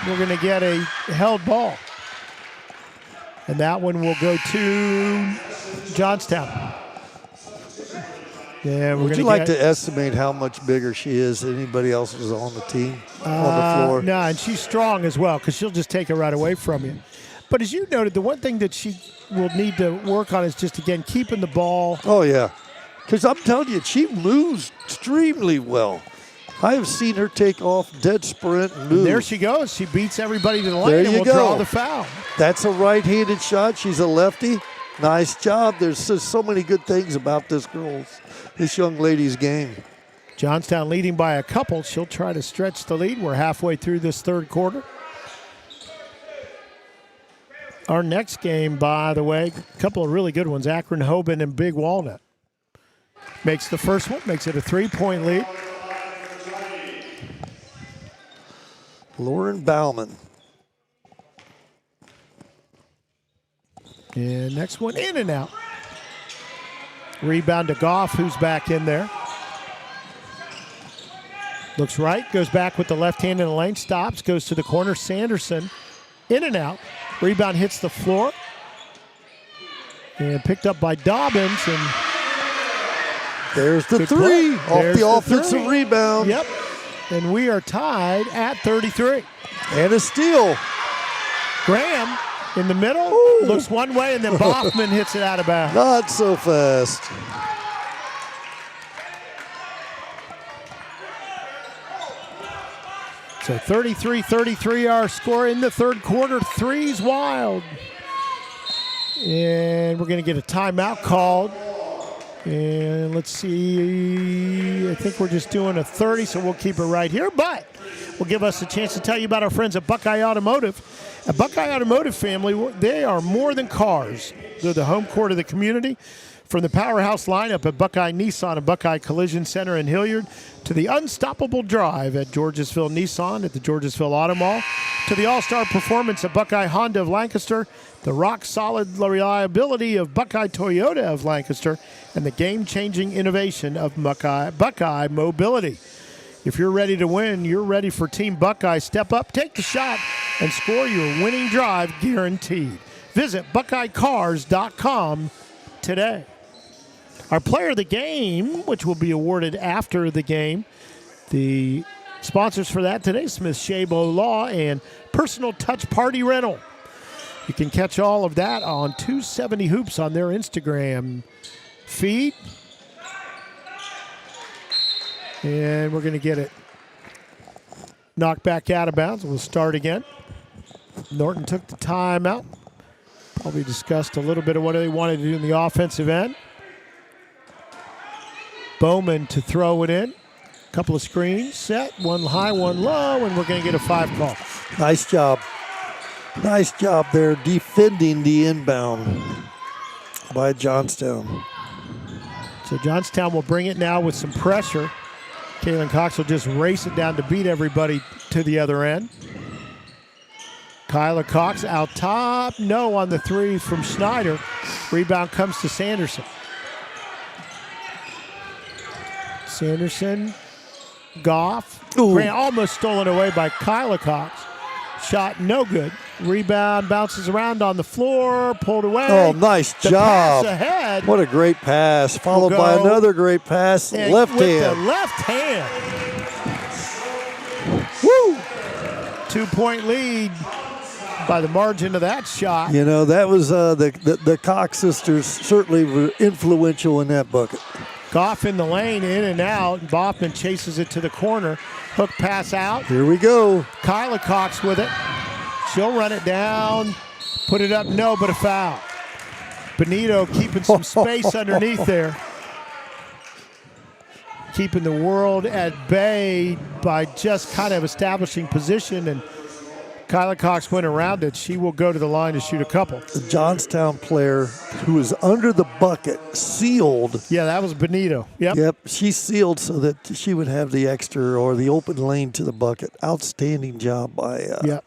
we're going to get a held ball. And that one will go to Johnstown. Yeah, we're Would going you like to estimate how much bigger she is than anybody else was on the team, on the floor? No, and she's strong as well because she'll just take it right away from you. But as you noted, the one thing that she will need to work on is just, again, keeping the ball. Oh, yeah. Because I'm telling you, she moves extremely well. I have seen her take off dead sprint and move. There she goes. She beats everybody to the There lane and you will go. draw the foul. That's a right-handed shot. She's a lefty. Nice job. There's just so many good things about this young lady's game. Johnstown leading by a couple. She'll try to stretch the lead. We're halfway through this third quarter. Our next game, by the way, a couple of really good ones. Akron, Hoban, and Big Walnut. Makes the first one, makes it a 3-point lead. Lauren Bauman. And next one, in and out. Rebound to Goff, who's back in there. Looks right, goes back with the left hand in the lane, stops, goes to the corner. Sanderson, in and out. Rebound hits the floor. And picked up by Dobbins. And there's the good three play. off There's the the offensive three. rebound. Yep. And we are tied at 33. And a steal. Graham in the middle, looks one way, and then Boffman hits it out of bounds. Not so fast. So 33-33 our score in the third quarter. Three's wild. And we're going to get a timeout called. And let's see, I think we're just doing a 30, so we'll keep it right here. But we'll give us a chance to tell you about our friends at Buckeye Automotive. At Buckeye Automotive family, they are more than cars. They're the home court of the community. From the powerhouse lineup at Buckeye Nissan and Buckeye Collision Center in Hilliard to the unstoppable drive at Georgesville Nissan at the Georgesville Auto Mall to the all-star performance at Buckeye Honda of Lancaster, the rock-solid reliability of Buckeye Toyota of Lancaster, and the game-changing innovation of Buckeye Mobility. If you're ready to win, you're ready for Team Buckeye. Step up, take the shot, and score your winning drive guaranteed. Visit BuckeyeCars.com today. Our player of the game, which will be awarded after the game, the sponsors for that today, Smith Shabo Law and Personal Touch Party Rental. You can catch all of that on 270 Hoops on their Instagram feed. And we're going to get it knocked back out of bounds. We'll start again. Norton took the timeout. Probably discussed a little bit of what they wanted to do in the offensive end. Bowman to throw it in. A couple of screens set, one high, one low, and we're going to get a 5 call. Nice job. Nice job there defending the inbound by Johnstown. So Johnstown will bring it now with some pressure. Kaylin Cox will just race it down to beat everybody to the other end. Kyla Cox out top. No on the three from Schneider. Rebound comes to Sanderson. Sanderson Goff. Ooh. Grant almost stolen away by Kyla Cox. Shot no good. Rebound bounces around on the floor, pulled away. Oh, nice The job. pass ahead. What a great pass, followed Will by go another great pass, and left with hand. the left hand. Woo! 2-point lead by the margin of that shot. You know, that was the Cox sisters certainly were influential in that bucket. Goff in the lane, in and out. Boffman chases it to the corner. Hook pass out. Here we go. Kyla Cox with it. She'll run it down. Put it up, no, but a foul. Benito keeping some space underneath there. Keeping the world at bay by just kind of establishing position, and Kyla Cox went around it. She will go to the line to shoot a couple. The Johnstown player who was under the bucket sealed. Yeah, that was Benito. Yep. Yep, she sealed so that she would have the extra or the open lane to the bucket. Outstanding job by Yep.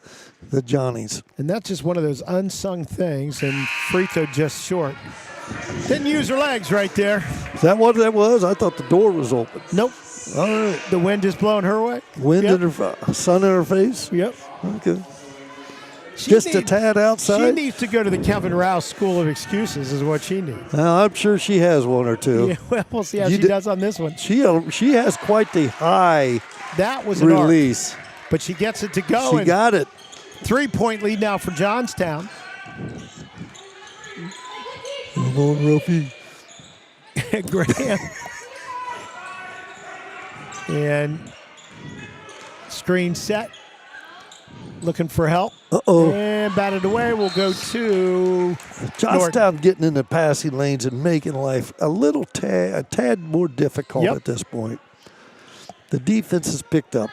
the Johnnies. And that's just one of those unsung things, and free throw just short. Didn't use her legs right there. Is that what that was? I thought the door was open. Nope. All right. The wind just blowing her way. Wind Yep. in her sun in her face? Yep. Okay. She Just a needs- tad She outside? needs to go to the Kevin Rouse School of Excuses is what she needs. I'm sure she has one or two. Yeah, well, we'll see how You she di- does on this one. She has quite the high That was an arc, release. but she gets it to go. She and got it. 3-point lead now for Johnstown. Come on, Ruffy. Graham. And screen set. Looking for help. Uh-oh. And batted away. We'll go to Johnstown getting in the passing lanes and making life a tad more difficult Yep. at this point. The defense has picked up.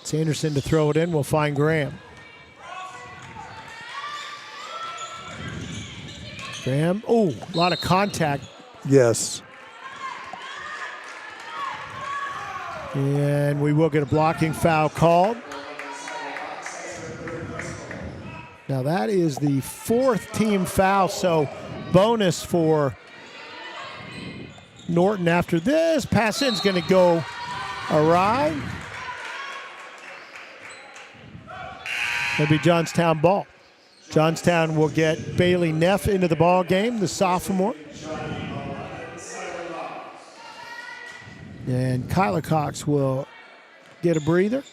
Sanderson to throw it in. We'll find Graham. Graham. Oh, a lot of contact. Yes. And we will get a blocking foul called. Now that is the 4th team foul, so bonus for Norton after this. Pass in's going to go awry. It'll be Johnstown ball. Johnstown will get Bailey Neff into the ball game, the sophomore. And Kyla Cox will get a breather.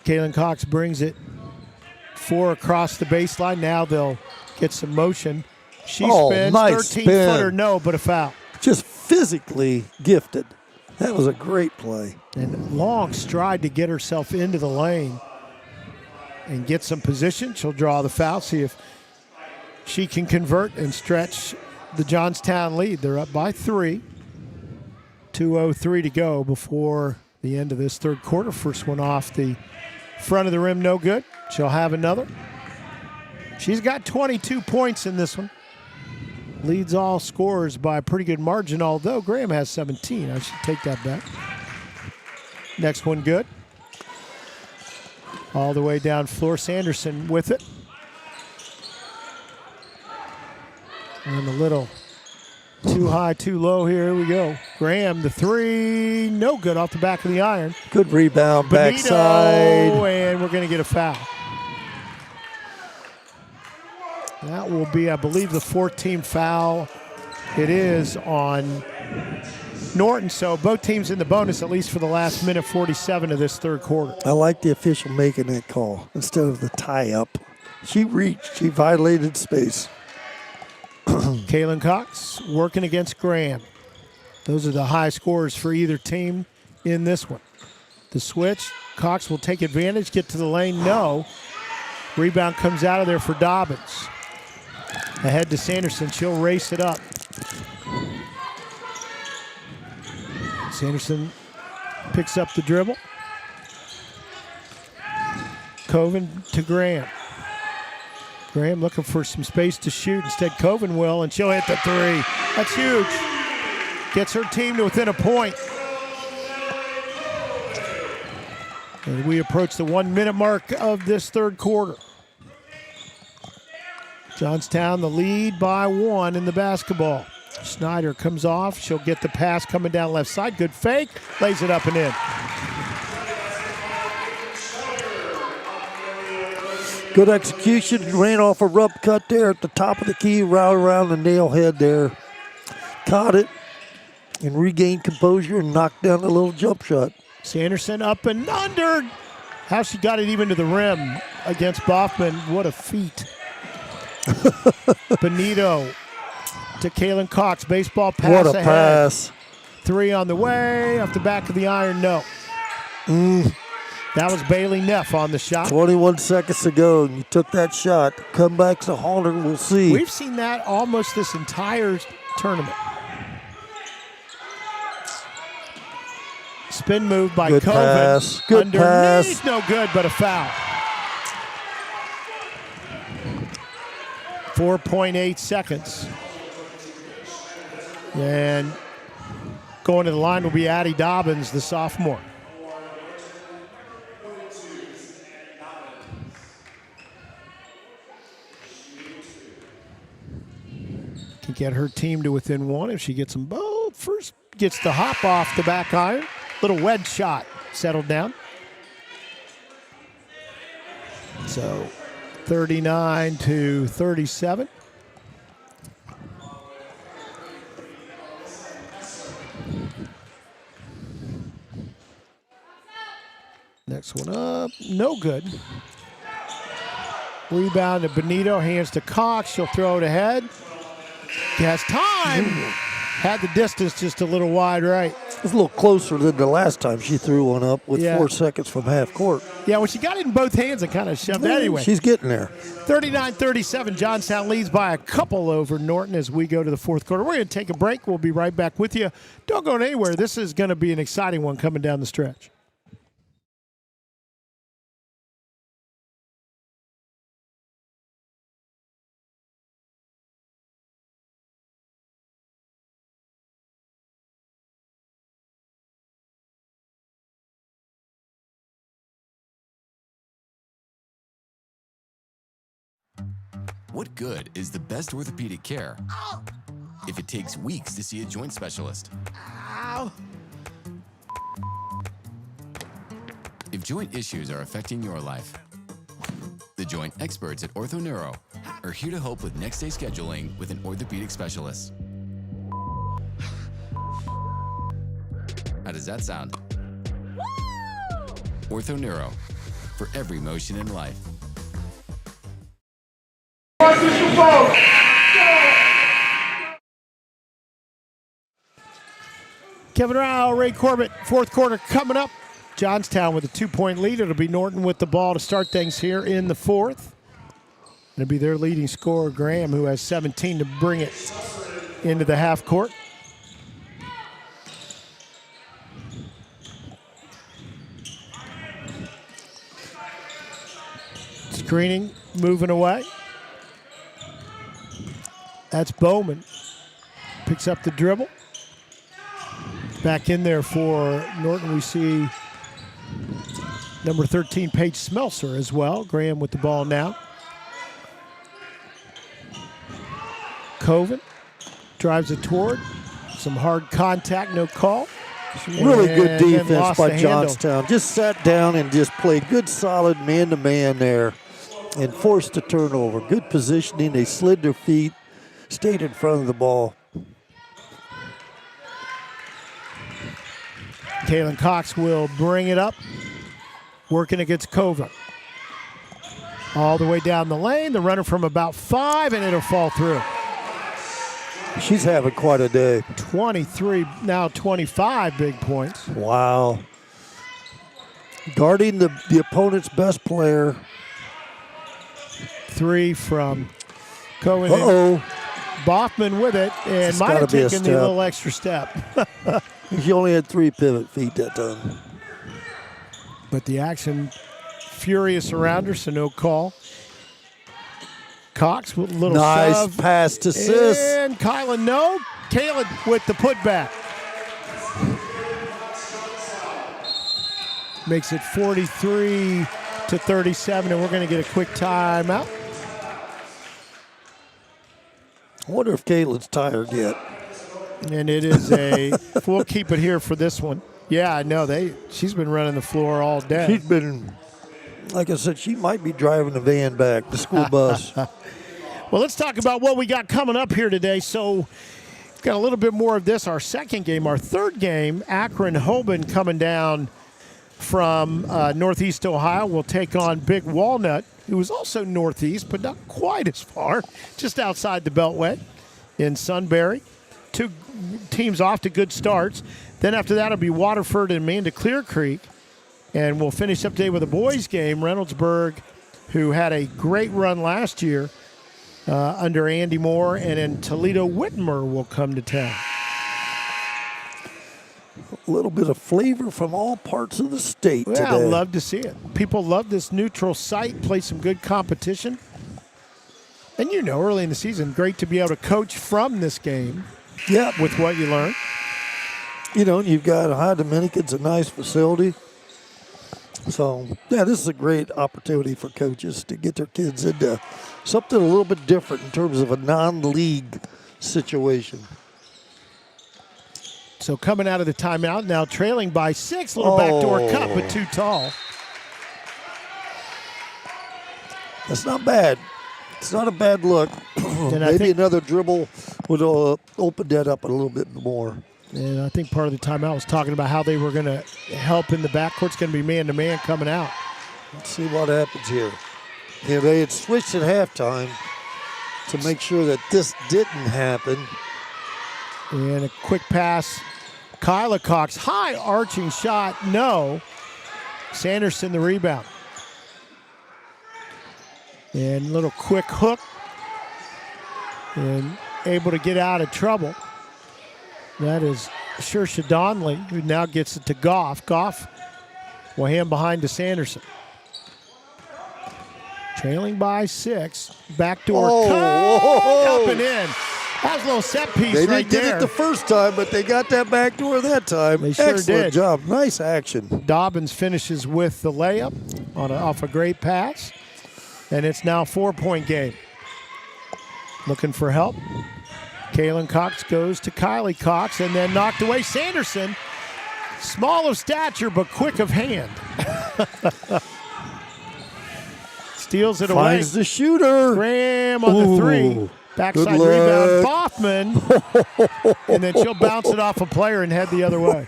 Kaylin Cox brings it 4 across the baseline. Now they'll get some motion. She spins, nice 13-footer, spin. no, but a foul. Just physically gifted. That was a great play. And long stride to get herself into the lane and get some position. She'll draw the foul, see if she can convert and stretch the Johnstown lead. They're up by 3. 2:03 to go before the end of this third quarter. First one off the front of the rim, no good. She'll have another. She's got 22 points in this one. Leads all scorers by a pretty good margin, although Graham has 17. I should take that back. Next one good. All the way down floor. Sanderson with it. And a little too high, too low here. Here we go. Graham, the 3, no good off the back of the iron. Good rebound, Benito, backside. and we're going to get a foul. That will be, I believe, the 14th foul. It is on Norton, so both teams in the bonus, at least for the last minute 47 of this third quarter. I like the official making that call instead of the tie-up. She reached. She violated space. Kaylin Cox working against Graham. Those are the high scorers for either team in this one. The switch, Cox will take advantage, get to the lane, no. Rebound comes out of there for Dobbins. Ahead to Sanderson, she'll race it up. Sanderson picks up the dribble. Coven to Graham. Graham looking for some space to shoot. Instead, Coven will, and she'll hit the 3. That's huge. Gets her team to within a point. And we approach the 1-minute mark of this third quarter. Johnstown the lead by 1 in the basketball. Snyder comes off. She'll get the pass coming down left side. Good fake. Lays it up and in. Good execution. Ran off a rough cut there at the top of the key, right around the nail head there. Caught it and regained composure and knocked down a little jump shot. Sanderson up and under. How she got it even to the rim against Boffman. What a feat. Benito to Kaylin Cox. Baseball pass What a ahead. pass. 3 on the way. Off the back of the iron, no. That was Bailey Neff on the shot. 21 seconds to go, and you took that shot. Comeback's a haunter, we'll see. We've seen that almost this entire tournament. Spin move by Good Coven. pass. Good Underneath, pass. no good, but a foul. 4.8 seconds. And going to the line will be Addie Dobbins, the sophomore. Can get her team to within 1 if she gets them both. First gets the hop off the back iron. Little wedge shot settled down. So 39-37. Next one up, no good. Rebound to Benito, hands to Cox. She'll throw it ahead. He has time. Had the distance just a little wide right. It was a little closer than the last time she threw one up with 4 seconds from half court. Yeah, when she got it in both hands, it kind of shoved it anyway. She's getting there. 39-37, Johnstown leads by a couple over Norton as we go to the fourth quarter. We're going to take a break. We'll be right back with you. Don't go anywhere. This is going to be an exciting one coming down the stretch. What good is the best orthopedic care if it takes weeks to see a joint specialist? If joint issues are affecting your life, the joint experts at OrthoNeuro are here to help with next day scheduling with an orthopedic specialist. How does that sound? OrthoNeuro, for every motion in life. Kevin Rao, Ray Corbett, fourth quarter coming up. Johnstown with a 2-point lead. It'll be Norton with the ball to start things here in the fourth. It'll be their leading scorer, Graham, who has 17 to bring it into the half court. Screening, moving away. That's Bowman. Picks up the dribble. Back in there for Norton, we see number 13, Paige Smelser as well. Graham with the ball now. Coven drives it toward. Some hard contact, no call. Really good And then defense lost by the handle. Johnstown. Just sat down and just played good, solid man-to-man there and forced a turnover. Good positioning. They slid their feet, stayed in front of the ball. Kaylin Cox will bring it up, working against Coven. All the way down the lane, the runner from about 5, and it'll fall through. She's having quite a day. 23, now 25 big points. Wow. Guarding the opponent's best player. 3 from Cohen. Uh-oh. Boffman with it, and It's might have gotta be a taken the step. little extra step. She only had 3 pivot feet that time. But the action furious around her, so no call. Cox with a little Nice shove. pass to Sis. And Kylan, no. Kaylin with the putback. Makes it 43-37, and we're going to get a quick timeout. I wonder if Caitlin's tired yet. And it is we'll keep it here for this one. Yeah, I know. She's been running the floor all day. She's been, like I said, she might be driving the van back, the school bus. Well, let's talk about what we got coming up here today. So, got a little bit more of this. Our second game, our third game, Akron-Hoban coming down from Northeast Ohio will take on Big Walnut, who is also Northeast, but not quite as far, just outside the Beltway in Sunbury. Two teams off to good starts. Then after that, it'll be Waterford and Amanda Clear Creek. And we'll finish up today with a boys' game. Reynoldsburg, who had a great run last year under Andy Moore, and then Toledo Whitmer will come to town. A little bit of flavor from all parts of the state today. I love to see it. People love this neutral site, play some good competition. And early in the season, great to be able to coach from this game. Yeah, with what you learn. You've got Ohio Dominican's a nice facility. So, yeah, this is a great opportunity for coaches to get their kids into something a little bit different in terms of a non-league situation. So coming out of the timeout, now trailing by 6, little backdoor cut, but too tall. That's not bad. It's not a bad look. Maybe another dribble would open that up a little bit more. And I think part of the timeout was talking about how they were going to help in the backcourt. It's going to be man-to-man coming out. Let's see what happens here. They had switched at halftime to make sure that this didn't happen. And a quick pass. Kyla Cox, high arching shot, no. Sanderson the rebound. And a little quick hook. And able to get out of trouble. That is Shersha Donnelly, who now gets it to Goff. Goff will hand behind to Sanderson. Trailing by 6. Backdoor cut. Up and in. That was a little set piece they right did there. It the first time, but they got that backdoor that time. They sure Excellent did. job. Nice action. Dobbins finishes with the layup off a great pass. And it's now a 4-point game. Looking for help. Kaylin Cox goes to Kylie Cox and then knocked away. Sanderson, small of stature but quick of hand. Steals it away. Finds the shooter. Graham on the 3. Backside rebound. Boffman. And then she'll bounce it off a player and head the other way.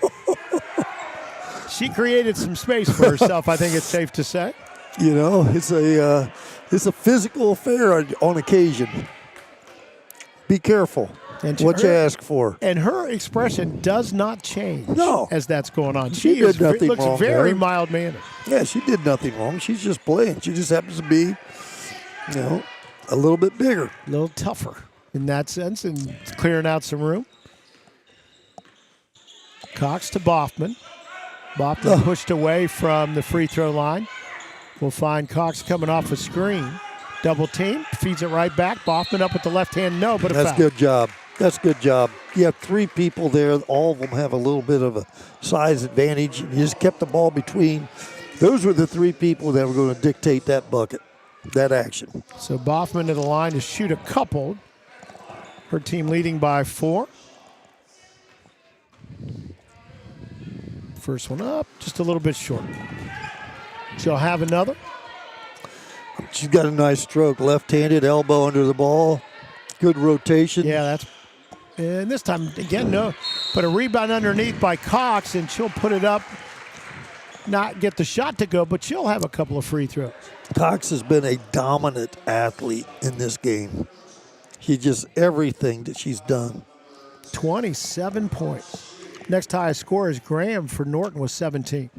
She created some space for herself, I think it's safe to say. It's a physical affair on occasion. Be careful what you ask for. And her expression does not change as that's going on. She looks very mild-mannered. Yeah, she did nothing wrong. She's just playing. She just happens to be, a little bit bigger. A little tougher in that sense and clearing out some room. Cox to Boffman. Boffman pushed away from the free throw line. We'll find Cox coming off a screen. Double team, feeds it right back. Boffman up with the left hand, no, but a foul. That's good job. That's good job. You have 3 people there. All of them have a little bit of a size advantage. You just kept the ball between. Those were the 3 people that were going to dictate that bucket, that action. So Boffman to the line to shoot a couple. Her team leading by 4. First one up, just a little bit short. She'll have another. She's got a nice stroke. Left-handed, elbow under the ball. Good rotation. Yeah, and this time, again, no. But a rebound underneath by Cox, and she'll put it up. Not get the shot to go, but she'll have a couple of free throws. Cox has been a dominant athlete in this game. Everything that she's done. 27 points. Next highest score is Graham for Norton with 17.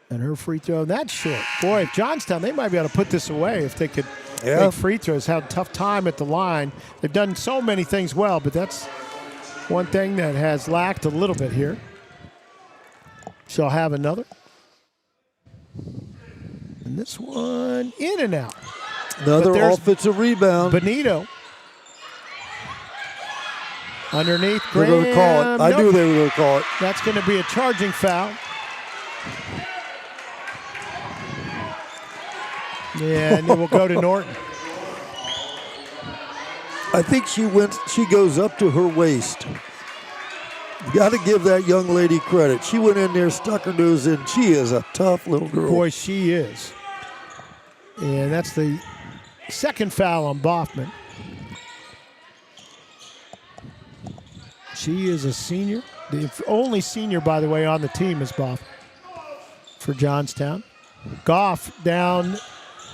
And her free throw, that's short. Boy, if Johnstown, they might be able to put this away if they could make free throws. Had a tough time at the line. They've done so many things well, but that's one thing that has lacked a little bit here. She'll have another. And this one, in and out. Another offensive rebound. Benito. Underneath Graham. They're going to call it. I knew they were going to call it. That's going to be a charging foul. Yeah, and it will go to Norton. I think she goes up to her waist. Got to give that young lady credit. She went in there, stuck her nose in. She is a tough little girl. Boy, she is. And that's the second foul on Boffman. She is a senior. The only senior, by the way, on the team is Boffman for Johnstown. Goff down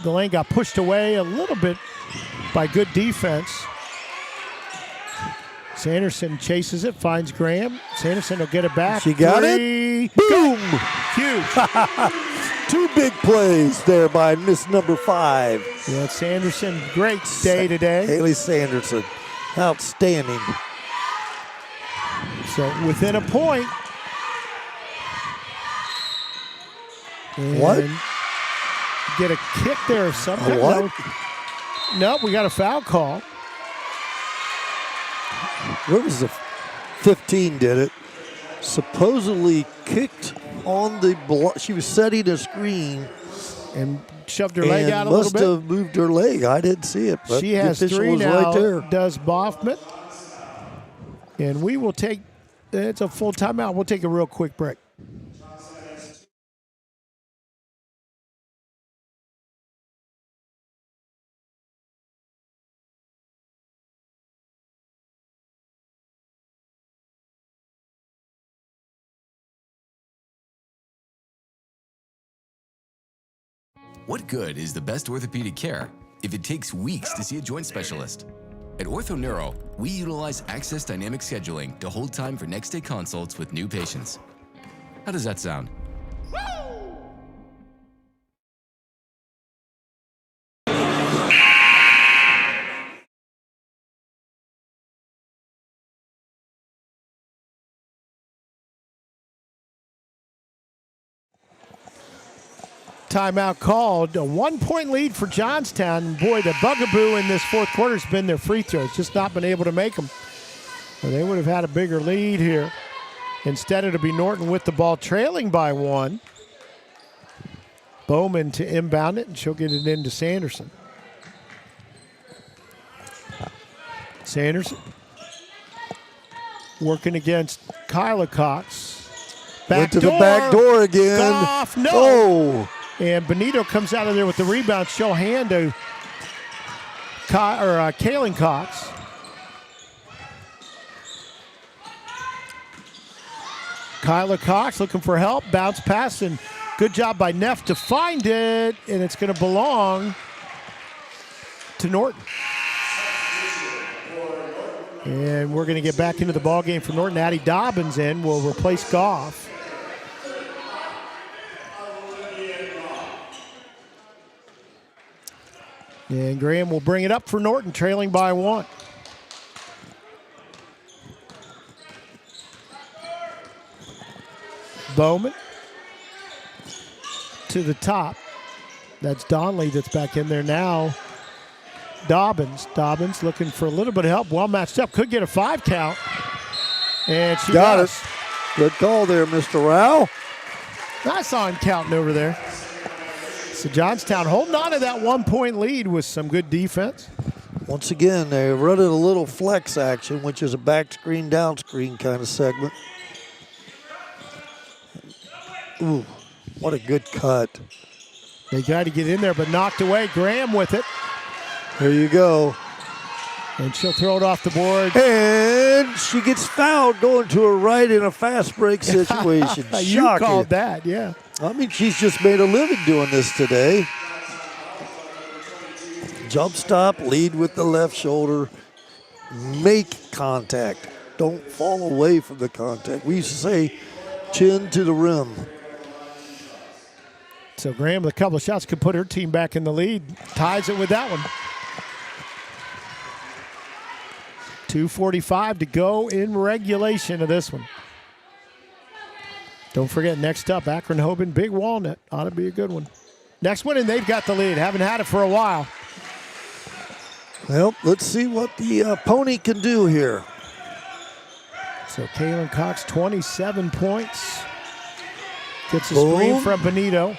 the lane, got pushed away a little bit by good defense. Sanderson chases it, finds Graham. Sanderson will get it back. She got it. Boom! Huge. 2 big plays there by Miss number 5. Yeah, Sanderson, great day today. Haley Sanderson, outstanding. So within a point. And what? Get a kick there or something. What? Nope, we got a foul call. Where was the 15 did it? Supposedly kicked on the block. She was setting a screen. And shoved her leg out a little bit. Must have moved her leg. I didn't see it, but she has the official 3 was now, right there. does Boffman. And we will take, it's a full timeout. We'll take a real quick break. What good is the best orthopedic care if it takes weeks to see a joint specialist? At OrthoNeuro, we utilize Access Dynamic Scheduling to hold time for next-day consults with new patients. How does that sound? Timeout called. A 1-point lead for Johnstown. Boy, the bugaboo in this fourth quarter has been their free throws. Just not been able to make them. Well, they would have had a bigger lead here. Instead, it'll be Norton with the ball, trailing by 1. Bowman to inbound it, and she'll get it into Sanderson. Sanderson working against Kyla Cox. Went to the back door again. Goff, no. Oh. And Benito comes out of there with the rebound. She'll hand to Kaylin Cox. Kyla Cox looking for help. Bounce pass, and good job by Neff to find it. And it's going to belong to Norton. And we're going to get back into the ballgame for Norton. Addie Dobbins will replace Goff. And Graham will bring it up for Norton, trailing by 1. Bowman to the top. That's Donnelly that's back in there now. Dobbins looking for a little bit of help. Well matched up. Could get a 5 count. And she got does. it. Good call there, Mr. Rao. I saw him counting over there. So Johnstown holding on to that 1-point lead with some good defense. Once again, they're running a little flex action, which is a back screen, down screen kind of segment. Ooh, what a good cut. They got to get in there, but knocked away. Graham with it. There you go. And she'll throw it off the board. And she gets fouled going to her right in a fast break situation. You Shocking. called that, yeah. I mean, she's just made a living doing this today. Jump stop, lead with the left shoulder. Make contact. Don't fall away from the contact. We used to say chin to the rim. So Graham with a couple of shots could put her team back in the lead. Ties it with that one. 2:45 to go in regulation of this one. Don't forget, next up, Akron-Hoban, Big Walnut. Ought to be a good one. Next one, and they've got the lead. Haven't had it for a while. Well, let's see what the Pony can do here. So Kaylin Cox, 27 points. Gets a Boom. screen from Benito.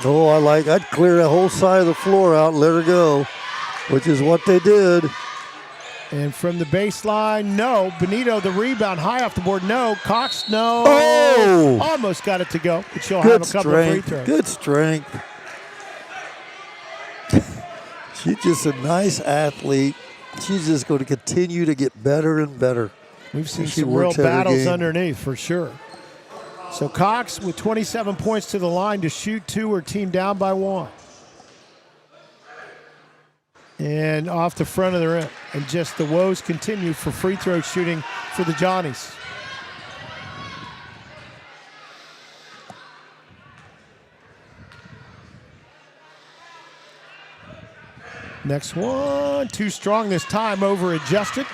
Oh, I'd clear the whole side of the floor out and let her go, which is what they did. And from the baseline, no. Benito, the rebound, high off the board, no. Cox, no. Oh! Almost got it to go, but she'll Good have a couple of free strength. throws. Good strength. She's just a nice athlete. She's just going to continue to get better and better. We've seen She some real works at her battles game. underneath for sure. So Cox with 27 points to the line to shoot 2. Her team down by 1. And off the front of the rim. And just the woes continue for free throw shooting for the Johnnies. Next one, too strong this time, over adjusted.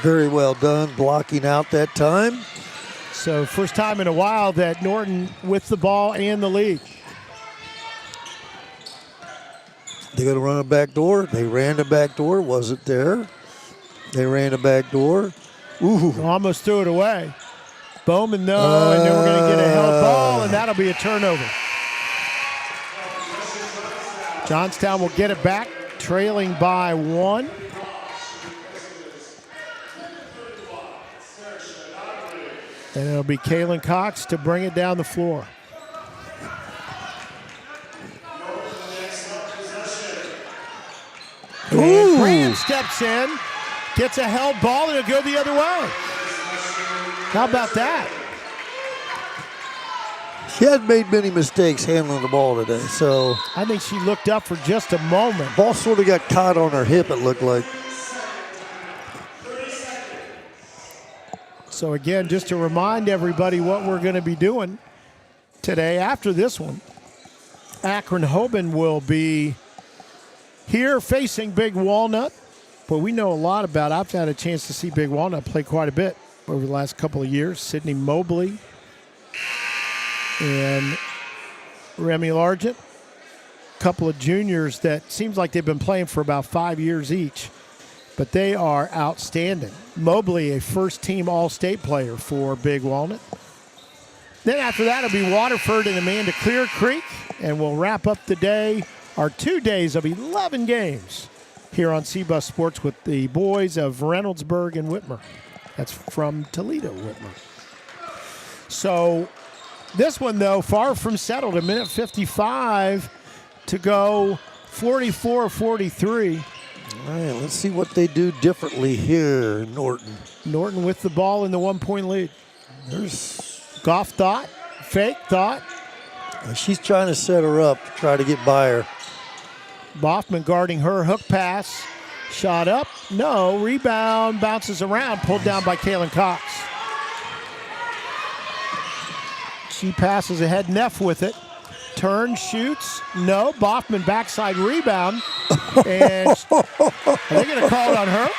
Very well done, blocking out that time. So first time in a while that Norton with the ball and the lead. They're going to run a back door. They ran the back door. Wasn't there. They ran a back door. Ooh. Almost threw it away. Bowman, no, and then we're going to get a held ball, and that'll be a turnover. Johnstown will get it back, trailing by 1. And it'll be Kaylin Cox to bring it down the floor. And Graham steps in, gets a held ball, and it'll go the other way. How about that? She hasn't made many mistakes handling the ball today, so. I think she looked up for just a moment. Ball sort of got caught on her hip, it looked like. So again, just to remind everybody what we're going to be doing today after this one, Akron-Hoban will be here facing Big Walnut. But we know a lot about, I've had a chance to see Big Walnut play quite a bit over the last couple of years. Sydney Mobley and Remy Largent, a couple of juniors that seems like they've been playing for about 5 years each. But they are outstanding. Mobley, a first-team All-State player for Big Walnut. Then after that, it'll be Waterford and Amanda Clear Creek. And we'll wrap up the day, our 2 days of 11 games here on C-Bus Sports with the boys of Reynoldsburg and Whitmer. That's from Toledo, Whitmer. So this one, though, far from settled. A minute 55 to go, 44-43. All right, let's see what they do differently here, Norton. Norton with the ball in the 1-point lead. There's Goff thought, fake thought. She's trying to set her up to try to get by her. Boffman guarding her, hook pass, shot up, no, rebound, bounces around, pulled down by Kaylin Cox. She passes ahead, Neff with it. Turn, shoots, no, Boffman backside rebound, and are they going to call it on her?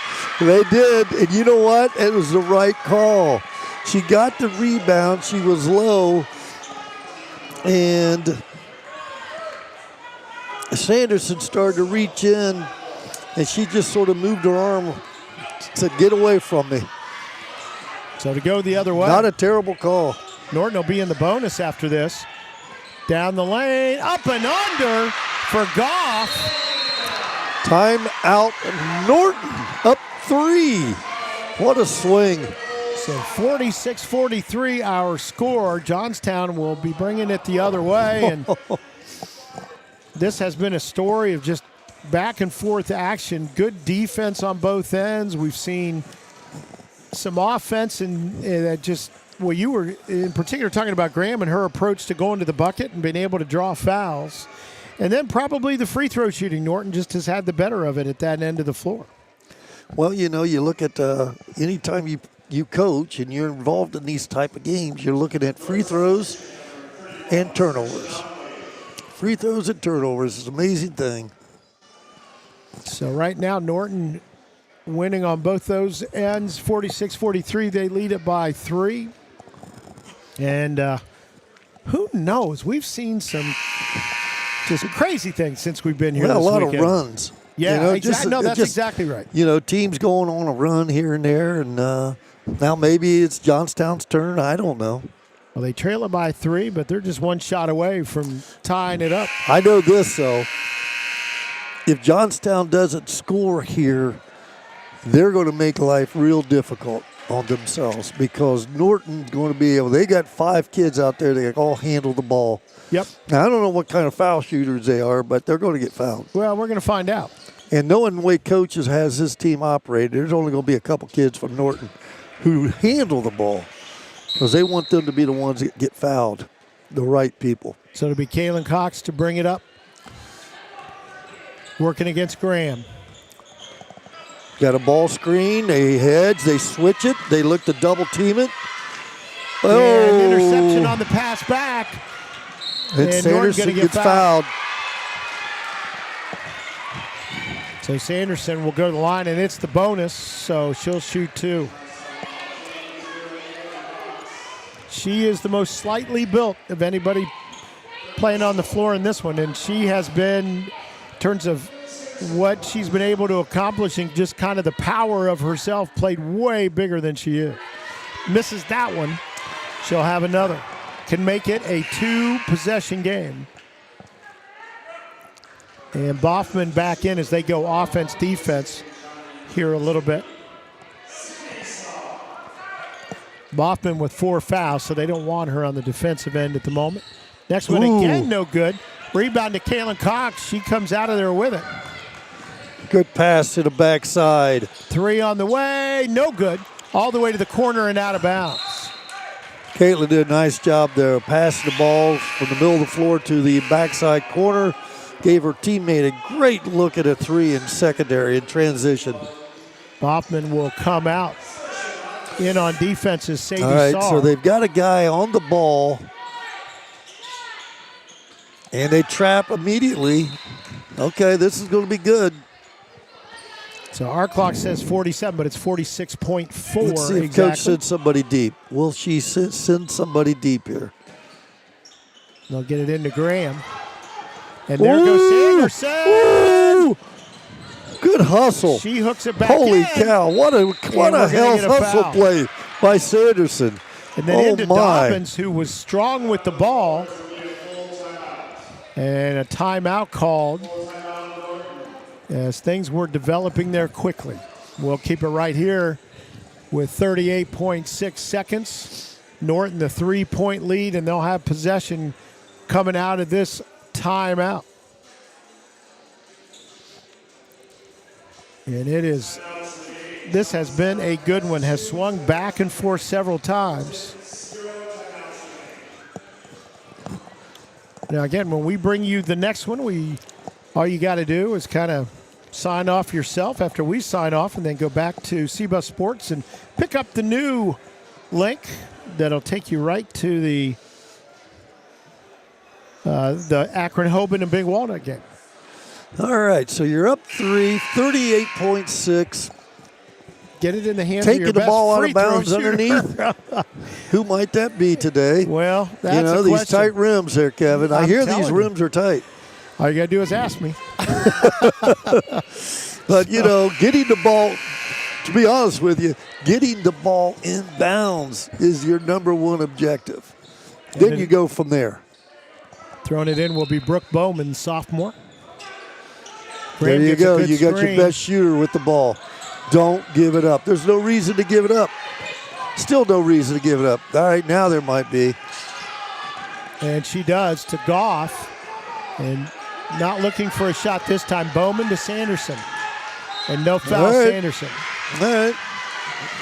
They did, and you know what? It was the right call. She got the rebound, she was low, and Sanderson started to reach in, and she just sort of moved her arm to get away from me. So to go the other way. Not a terrible call. Norton will be in the bonus after this. Down the lane, up and under for Goff. Time out, Norton up 3. What a swing. So 46-43 our score. Johnstown will be bringing it the other way. And this has been a story of just back and forth action. Good defense on both ends. We've seen some offense and that just, well, you were in particular talking about Graham and her approach to going to the bucket and being able to draw fouls. And then probably the free throw shooting. Norton just has had the better of it at that end of the floor. Well, you know, you look at anytime you coach and you're involved in these type of games, you're looking at free throws and turnovers. Free throws and turnovers is an amazing thing. So right now, Norton winning on both those ends, 46-43. They lead it by 3. And who knows? We've seen some just crazy things since we've been here this a lot weekend. of runs. Yeah, you know, exactly. No, that's exactly right. You know, teams going on a run here and there, and now maybe it's Johnstown's turn. I don't know. Well, they trail it by 3, but they're just one shot away from tying it up. I know this, though. If Johnstown doesn't score here, they're going to make life real difficult on themselves because Norton's going to be able, they got 5 kids out there that can all handle the ball. Yep. Now, I don't know what kind of foul shooters they are, but they're going to get fouled. Well, we're going to find out. And knowing the way coaches has this team operated, there's only going to be a couple kids from Norton who handle the ball because they want them to be the ones that get fouled, the right people. So it'll be Kaylin Cox to bring it up. Working against Graham. Got a ball screen, they heads, they switch it, they look to double team it. And interception on the pass back. And Sanderson gets fouled. So Sanderson will go to the line, and it's the bonus, so she'll shoot 2. She is the most slightly built of anybody playing on the floor in this one, and she has been, in terms of what she's been able to accomplish and just kind of the power of herself, played way bigger than she is. Misses that one, she'll have another. Can make it a 2-possession game. And Boffman back in as they go offense-defense here a little bit. Boffman with 4 fouls, so they don't want her on the defensive end at the moment. Next one again, no good. Rebound to Kaylin Cox. She comes out of there with it. Good pass to the backside. 3 on the way, no good. All the way to the corner and out of bounds. Caitlin did a nice job there, passing the ball from the middle of the floor to the backside corner. Gave her teammate a great look at a 3 in secondary in transition. Boffman will come out. In on defense is Sadie All right, Saar. so they've got a guy on the ball. And they trap immediately. Okay, this is going to be good. So our clock says 47, but it's 46.4. Let's see if exactly. Coach sends somebody deep. Will she send somebody deep here? They'll get it into Graham. And there goes Sanderson. Ooh. Good hustle. She hooks it back Holy in. cow, what a health hustle play by Sanderson. And then into Dobbins, who was strong with the ball. And a timeout called as things were developing there quickly. We'll keep it right here with 38.6 seconds. Norton, the 3-point lead, and they'll have possession coming out of this timeout. And this has been a good one, has swung back and forth several times. Now again, when we bring you the next one, all you got to do is kind of sign off yourself after we sign off and then go back to CBUS Sports and pick up the new link that'll take you right to the Akron Hoban and Big Walnut game. All right, so you're up 3, 38.6. Get it in the hands Taking of your the best ball out free of bounds throw shooter. underneath. Who might that be today? Well, that's a these question. tight rims there, Kevin. I hear these rims are tight. All you got to do is ask me. But, getting the ball, to be honest with you, getting the ball in bounds is your number one objective. Then you go from there. Throwing it in will be Brooke Bowman, sophomore. There you go. You got your best shooter with the ball. Don't give it up. There's no reason to give it up. Still no reason to give it up. All right, now there might be. And she does to Goff. And not looking for a shot this time. Bowman to Sanderson. And no foul, Sanderson. All right.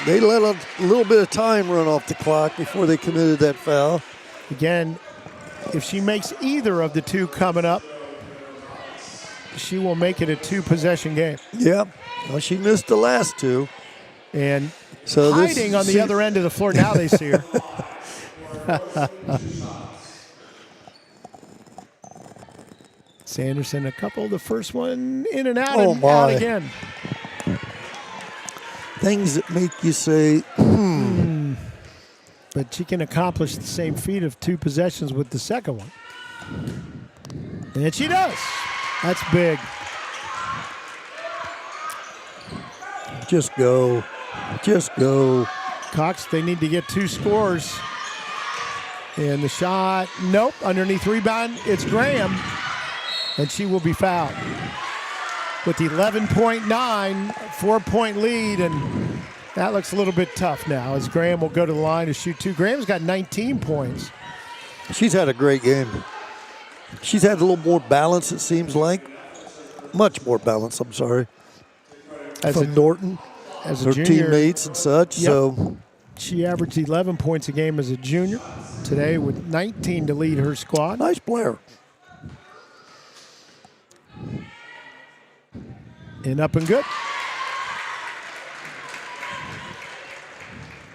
They let a little bit of time run off the clock before they committed that foul. Again, if she makes either of the two coming up, she will make it a 2-possession game. Yeah. Well, she missed the last 2. And so hiding on the other end of the floor. Now they see her. Sanderson, a couple. The first one in and out and out again. Things that make you say, But she can accomplish the same feat of 2 possessions with the second one. And she does. That's big. Just go. Just go. Cox, they need to get 2 scores. And the shot, nope, underneath rebound, it's Graham. And she will be fouled. with 11.9, 4-point lead, and that looks a little bit tough now as Graham will go to the line to shoot two. Graham's got 19 points. She's had a great game. She's had a little more balance, it seems like. Much more balance, I'm sorry. From Norton, as a her junior, teammates and such. Yep. So she averaged 11 points a game as a junior. Today with 19 to lead her squad. Nice player. And up and good.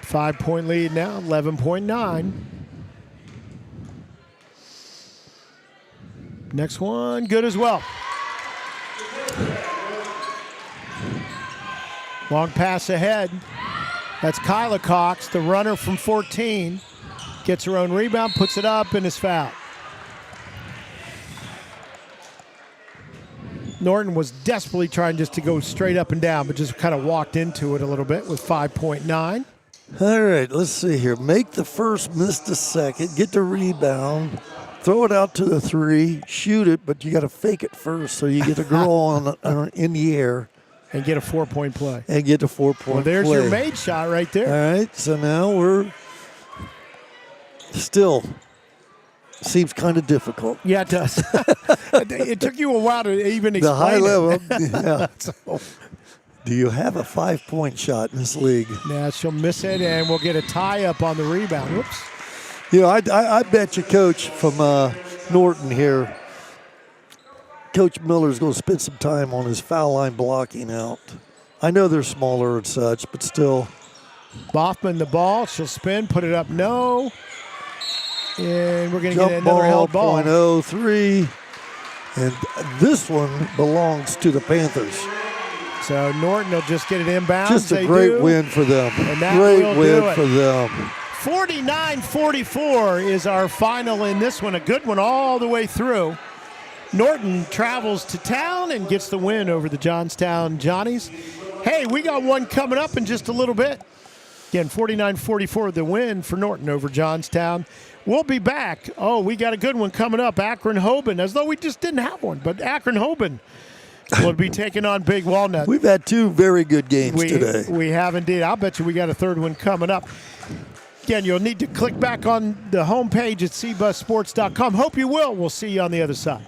5-point lead now, 11.9. Next one, good as well. Long pass ahead. That's Kyla Cox, the runner from 14. Gets her own rebound, puts it up, and is fouled. Norton was desperately trying just to go straight up and down, but just kind of walked into it a little bit with 5.9. All right, let's see here. Make the first, miss the second, get the rebound, throw it out to the three, shoot it, but you got to fake it first so you get a girl in the air. And get a 4-point play. And get a 4-point play. Well, there's your made shot right there. All right, so now we're still seems kind of difficult. Yeah, it does. It took you a while to even explain the high level. Yeah. So, do you have a 5-point shot in this league? Now she'll miss it, and we'll get a tie up on the rebound. Whoops. You know, I bet you Coach from Norton here, Coach Miller's going to spend some time on his foul line blocking out. I know they're smaller and such, but still. Boffman the ball. She'll spin, put it up. No. And we're going to get another held ball. .03. And this one belongs to the Panthers. So Norton will just get it inbound. Just a great win for them. Great win for them. 49-44 is our final in this one. A good one all the way through. Norton travels to town and gets the win over the Johnstown Johnnies. Hey, we got one coming up in just a little bit. Again, 49-44, the win for Norton over Johnstown. We'll be back. Oh, we got a good one coming up. Akron-Hoban, as though we just didn't have one, but Akron-Hoban will be taking on Big Walnut. We've had two very good games today. We have indeed. I'll bet you we got a third one coming up. Again, you'll need to click back on the homepage at cbussports.com. Hope you will. We'll see you on the other side.